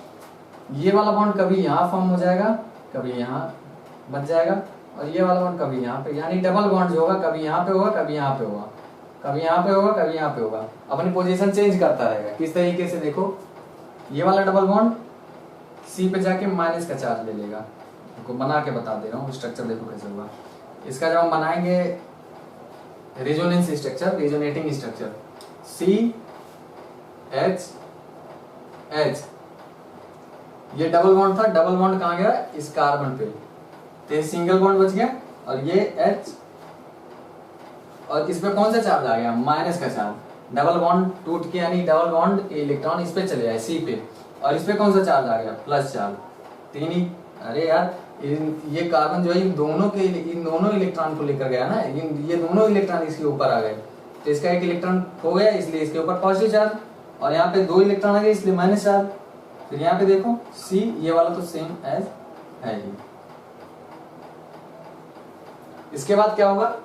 ये वाला बॉन्ड कभी यहाँ फॉर्म हो जाएगा, कभी यहाँ बच जाएगा, और ये वाला बॉन्ड कभी यहाँ पे, यानी डबल बॉन्ड जो होगा कभी यहाँ पे होगा, कभी यहाँ पे होगा, कभी यहाँ पे होगा, कभी यहाँ पे होगा, अपनी पोजीशन चेंज करता रहेगा। किस तरीके से? देखो ये वाला डबल बॉन्ड सी पे जाके माइनस का चार्ज ले लेगा, आपको बना के बता दे रहा हूँ स्ट्रक्चर, देखो कैसे होगा इसका। जब हम बनाएंगे resonance structure, resonating structure, C H H, ये डबल बॉन्ड था, डबल बॉन्ड कहाँ गया? इस कार्बन पे, तो ये सिंगल बॉन्ड बच गया, और ये एच, और इसमें कौन सा चार्ज आ गया? माइनस का चार्ज। डबल बॉन्ड टूट के, यानी डबल बॉन्ड इलेक्ट्रॉन इस पे चले जाए सी पे, और इस पे कौन सा चार्ज आ गया? Plus charge. तीन ही, अरे यार ये कार्बन जो है इन दोनों इलेक्ट्रॉन को लेकर गया ना, ये दोनों इलेक्ट्रॉन इसके ऊपर आ गए, तो इसका एक इलेक्ट्रॉन खो गया, इसलिए इसके ऊपर पॉजिटिव चार्ज, और यहाँ पे 2 इलेक्ट्रॉन आ गए इसलिए माइनस चार्ज। फिर यहाँ पे देखो सी, ये वाला तो सेम एज है ही। इसके बाद क्या होगा?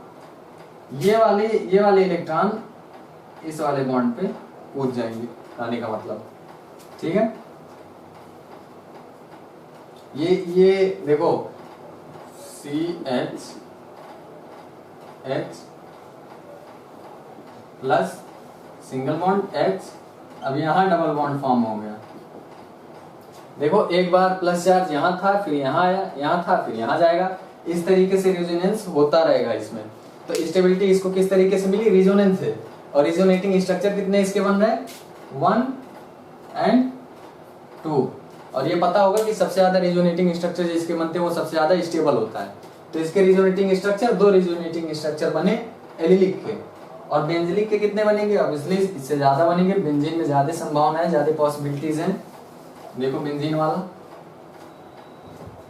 ये वाले इलेक्ट्रॉन इस वाले बॉन्ड पे कूद जाएंगे, आने का मतलब, ठीक है। ये देखो C H H plus single bond H, अब यहां डबल बॉन्ड फॉर्म हो गया। देखो एक बार प्लस चार्ज यहां था, फिर यहां आया, यहां था, फिर यहां जाएगा, इस तरीके से रेजोनेंस होता रहेगा इसमें। तो स्टेबिलिटी इसको किस तरीके से मिली? रेजोनेंस से। और रेजोनेटिंग स्ट्रक्चर कितने इसके बन रहे हैं? 1 and 2। और ये पता होगा कि सबसे ज्यादा रेजोनेटिंग स्ट्रक्चर जिसके बनते हैं वो सबसे ज्यादा स्टेबल होता है। तो इसके रेजोनेटिंग स्ट्रक्चर, 2 रेजोनेटिंग स्ट्रक्चर बने एलिलिक के, और बेंजीलिक के कितने बनेंगे? ऑब्वियसली इससे ज्यादा बनेंगे, बेंजीन में ज्यादा संभावना है, ज्यादा पॉसिबिलिटीज हैं। देखो बेंजीन वाला,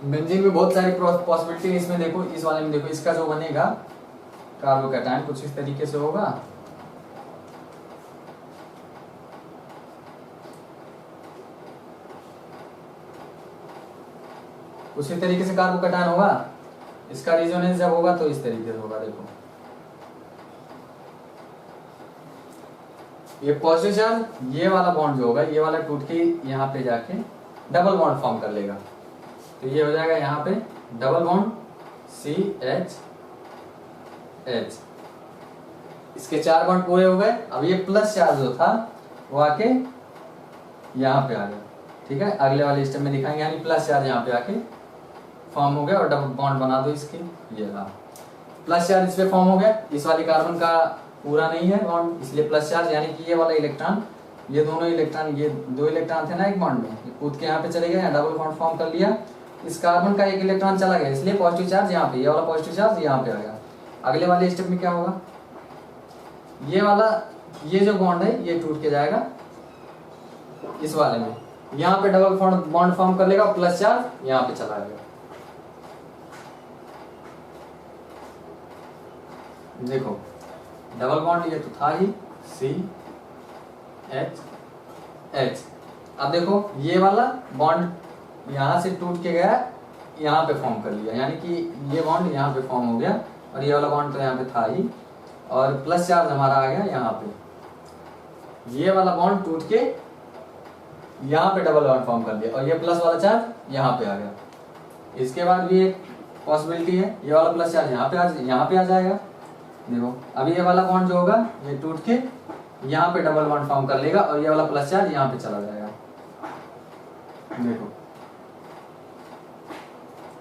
बेंजीन में बहुत सारी पॉसिबिलिटी, इसमें देखो, इस वाले में देखो, इसका जो बनेगा कार्बोकैटायन कुछ इस तरीके से होगा, उसी तरीके से कार्बोकैटायन होगा। इसका रेजोनेंस जब होगा तो इस तरीके से होगा। देखो ये पॉजिटिव चार्ज, ये वाला बॉन्ड जो होगा, ये वाला टूट के यहाँ पे जाके डबल बॉन्ड फॉर्म कर लेगा, तो ये हो जाएगा यहाँ पे double bond C H H. इसके 4 बॉन्ड पूरे हो गए। अब ये प्लस चार्ज जो था वो आके यहाँ पे आ गया, ठीक है। अगले वाले स्टेप में दिखाएंगे, यानी प्लस चार्ज यहाँ पे आके फॉर्म हो गया, और डबल बॉन्ड बना दो इसके, ये रहा। प्लस चार्ज इस पे फॉर्म हो गया, इस वाले कार्बन का पूरा नहीं है बॉन्ड, इसलिए प्लस चार्ज, यानी कि ये वाला इलेक्ट्रॉन, ये दोनों इलेक्ट्रॉन, ये दो इलेक्ट्रॉन थे ना एक बॉन्ड में, कूद के यहाँ पे चले गए, यहाँ डबल बॉन्ड फॉर्म कर लिया, इस कार्बन का एक इलेक्ट्रॉन चला गया, इसलिए पॉजिटिव चार्ज यहाँ पे, ये वाला पॉजिटिव चार्ज यहाँ पे आ गया। अगले वाले स्टेप में क्या होगा, ये वाला, ये जो बॉन्ड है ये टूट के जाएगा इस वाले में, यहाँ पे डबल बॉन्ड फॉर्म कर लेगा, प्लस चार्ज यहाँ पे चला गया। देखो डबल बॉन्ड ये तो था ही, सी एच एच। अब देखो ये वाला बॉन्ड यहाँ से टूट के गया, यहाँ पे फॉर्म कर लिया, यानी कि ये बॉन्ड यहाँ पे फॉर्म हो गया, और ये वाला बॉन्ड तो यहाँ पे था ही, और प्लस चार्ज हमारा आ गया यहाँ पे। ये वाला बॉन्ड टूट के यहाँ पे डबल बॉन्ड फॉर्म कर लिया, और ये प्लस वाला चार्ज यहाँ पे आ गया। इसके बाद भी एक पॉसिबिलिटी है, ये वाला प्लस चार्ज यहाँ पे आ जाएगा। देखो अब ये वाला बॉन्ड जो होगा ये टूट के यहाँ पे डबल बॉन्ड फॉर्म कर लेगा, और ये वाला प्लस चार्ज यहाँ पे चला जाएगा। देखो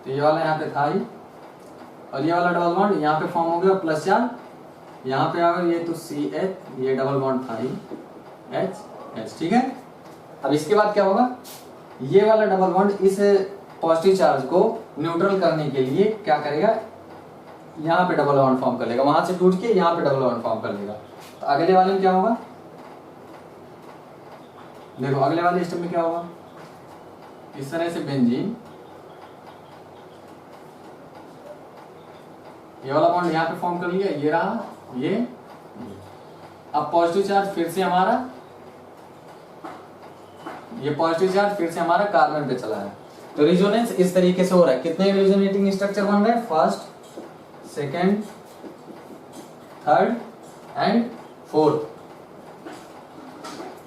तो ये वाला यहाँ पे था ही, और ये वाला डबल बॉन्ड यहाँ पे फॉर्म हो गया, प्लस चार्ज यहाँ पे आ गया, ये तो सी एच, ये डबल बॉन्ड था ही एच एच, ठीक है। अब इसके बाद क्या होगा, ये वाला डबल बॉन्ड इस पॉजिटिव चार्ज को न्यूट्रल करने के लिए क्या करेगा, यहाँ पे डबल बॉन्ड फॉर्म कर लेगा, वहां से टूट के यहाँ पे डबल बॉन्ड फॉर्म कर लेगा। तो अगले वाले में क्या होगा, देखो अगले वाले स्टेप में क्या होगा, इस तरह से बेंजीन, ये वाला बॉन्ड यहाँ पे फॉर्म कर लिया, ये रहा ये। अब पॉजिटिव चार्ज फिर से हमारा, ये पॉजिटिव चार्ज फिर से हमारा कार्बन पे चला है। तो रिजोनेंस इस तरीके से हो रहा है। कितने रिजोनेटिंग स्ट्रक्चर बन रहे हैं, first, second, third and fourth,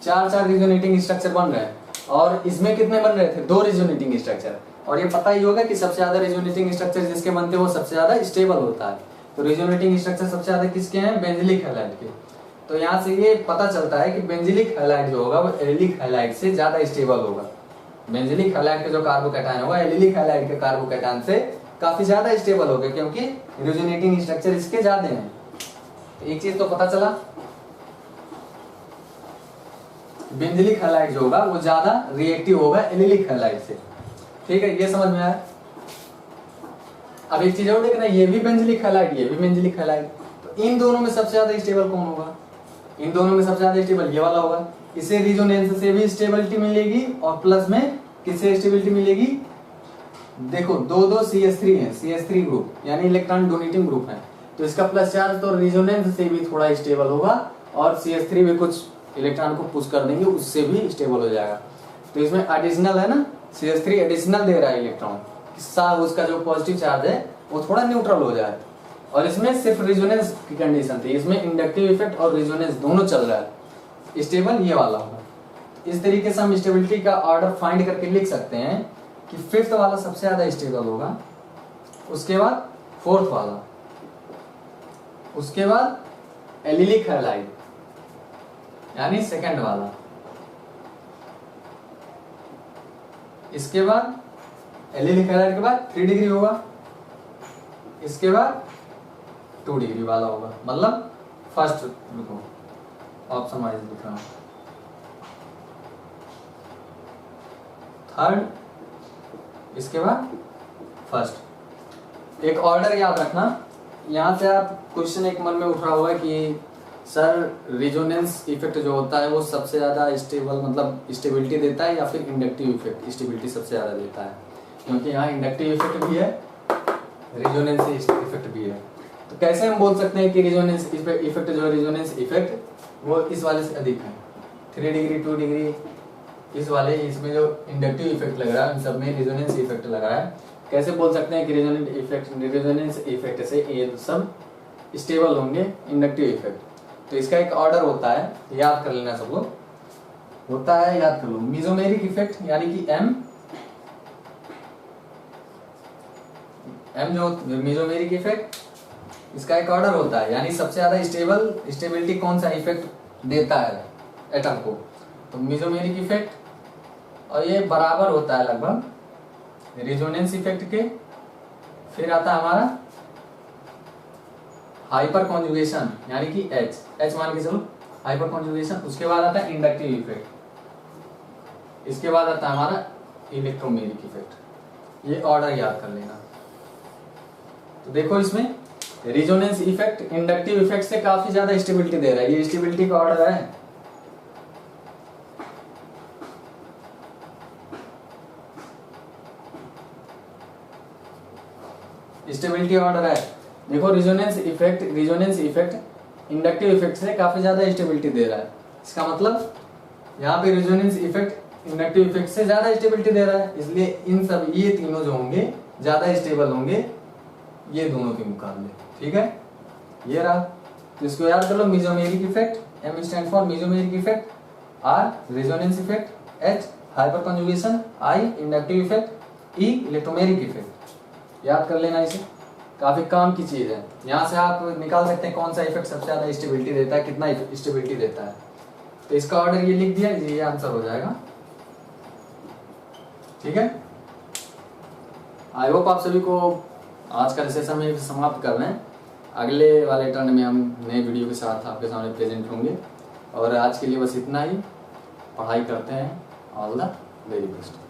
चार रिजोनेटिंग स्ट्रक्चर बन रहे हैं। और इसमें कितने बन रहे थे, दो रिजोनेटिंग स्ट्रक्चर। और ये पता ही होगा कि सबसे ज्यादा रिजोनेटिंग स्ट्रक्चर जिसके बनते हैं वो सबसे ज्यादा स्टेबल होता है। तो रिजोनेटिंग स्ट्रक्चर सबसे ज्यादा किसके हैं, बेंजिलिक हैलाइड के। तो यहाँ से ये पता चलता है कि बेंजिलिक हैलाइड जो होगा वो एलिलिक हैलाइड से ज्यादा स्टेबल होगा। बेंजिलिक हैलाइड का जो कार्बोकैटायन होगा एलिलिक हैलाइड के कार्बोकैटायन से काफी ज्यादा स्टेबल होगा, क्योंकि रिजोनेटिंग स्ट्रक्चर इसके ज्यादा हैं। तो एक चीज तो पता चला, बेंजिलिक हैलाइड जो होगा वो ज्यादा रिएक्टिव होगा एलिलिक हैलाइड से। ठीक है, ये समझ में आया। अब एक चीज और देखना, ये भी बेंजिलिक हैलाइड, ये भी बेंजिलिक हैलाइड। तो इन दोनों में सबसे ज्यादा स्टेबल कौन होगा, इन दोनों में सबसे ज्यादा स्टेबल ये वाला होगा। इसे रिजोनेंस से भी स्टेबिलिटी मिलेगी, और प्लस में किससे स्टेबिलिटी मिलेगी, देखो दो CH3 है, CH3 ग्रुप यानी इलेक्ट्रॉन डोनेटिंग ग्रुप है। तो इसका प्लस चार्ज तो रिजोनेंस से भी थोड़ा स्टेबल होगा, और CH3 भी कुछ इलेक्ट्रॉन को पुश कर देंगे, उससे भी स्टेबल हो जाएगा। तो इसमें एडिशनल है ना, CH3 एडिशनल दे रहा है इलेक्ट्रॉन, उसका जो पॉजिटिव चार्ज है वो थोड़ा न्यूट्रल हो जाए। और इसमें सिर्फ रिजोनेंस की कंडीशन थी, इसमें इंडक्टिव इफेक्ट और रिजोनेंस दोनों चल रहा है। स्टेबल ये वाला होगा। इस तरीके से हम स्टेबिलिटी का ऑर्डर फाइंड करके लिख सकते हैं कि फिफ्थ वाला सबसे ज्यादा स्टेबल होगा, उसके बाद फोर्थ वाला, उसके बाद एलिलिक हैलाइड यानी सेकंड वाला, इसके बाद एलिलिक हैलाइड के बाद 3 डिग्री होगा, इसके बाद 2 डिग्री वाला होगा। मतलब फर्स्ट, देखो ऑप्शन वाइज लिख रहा हूं, थर्ड, इसके बाद फर्स्ट। एक ऑर्डर याद रखना, यहां से आप क्वेश्चन एक मन में उठ रहा होगा कि सर रिजोनेंस इफेक्ट जो होता है वो सबसे ज्यादा स्टेबल, मतलब स्टेबिलिटी देता है, या फिर इंडक्टिव इफेक्ट स्टेबिलिटी सबसे ज्यादा देता है, क्योंकि यहाँ इंडक्टिव इफेक्ट भी है, रिजोनेंस इफेक्ट भी है। तो कैसे हम बोल सकते हैं कि रिजोनेंस इफेक्ट जो है, रिजोनेंस इफेक्ट वो इस वाले से अधिक है, 3 डिग्री 2 डिग्री इस वाले, इसमें जो इंडक्टिव इफेक्ट लग रहा है इन सब में रिजोनेंस इफेक्ट लग रहा है। कैसे बोल सकते हैं कि रिजोनेंस इफेक्ट से ये सब स्टेबल होंगे इंडक्टिव इफेक्ट। तो इसका एक ऑर्डर होता है, याद कर लेना सब लोग, होता है, याद कर लो, मेसोमेरिक इफेक्ट यानी कि एम जो मेसोमेरिक इफेक्ट, इसका एक ऑर्डर होता है, यानी सबसे ज्यादा स्टेबिलिटी कौन सा इफेक्ट देता है एटम को, तो मेसोमेरिक इफेक्ट, और ये बराबर होता है लगभग रिजोनेंस इफेक्ट के। फिर आता है हमारा हाइपर कॉन्जुगेशन यानी कि एच मान के चलो हाइपर कॉन्जुगेशन, उसके बाद आता है इंडक्टिव इफेक्ट, इसके बाद आता है हमारा इलेक्ट्रोमेरिक इफेक्ट। ये ऑर्डर याद कर लेना। तो देखो इसमें रिजोनेंस इफेक्ट इंडक्टिव इफेक्ट से काफी ज्यादा स्टेबिलिटी दे रहा है, ये स्टेबिलिटी का ऑर्डर है। स्टेबिलिटी ऑर्डर है। देखो रिजोनेंस इफेक्ट इंडक्टिव इफेक्ट से काफी ज्यादा स्टेबिलिटी दे रहा है। इसका मतलब यहाँ पे रिजोनेंस इफेक्ट इंडक्टिव इफेक्ट से ज्यादा स्टेबिलिटी दे रहा है, इसलिए इन सब ये तीनों जो होंगे ज्यादा स्टेबल होंगे ये दोनों के मुकाबले। ठीक है, ये रहा। तो इसको याद कर लो, mesomeric effect, M stand for mesomeric effect, R resonance effect, H hyperconjugation, I inductive effect, E electromeric effect. याद कर लेना इसे, काफी काम की चीज है। यहाँ से आप निकाल सकते हैं कौन सा इफेक्ट सबसे ज्यादा स्टेबिलिटी देता है, कितना स्टेबिलिटी देता है। तो इसका ऑर्डर ये लिख दिया, ये आंसर हो जाएगा। ठीक है, आई होप आप सभी को आज का सेशन में समाप्त कर रहे हैं। अगले वाले टर्न में हम नए वीडियो के साथ आपके सामने प्रेजेंट होंगे। और आज के लिए बस इतना ही। पढ़ाई करते हैं। All the very best.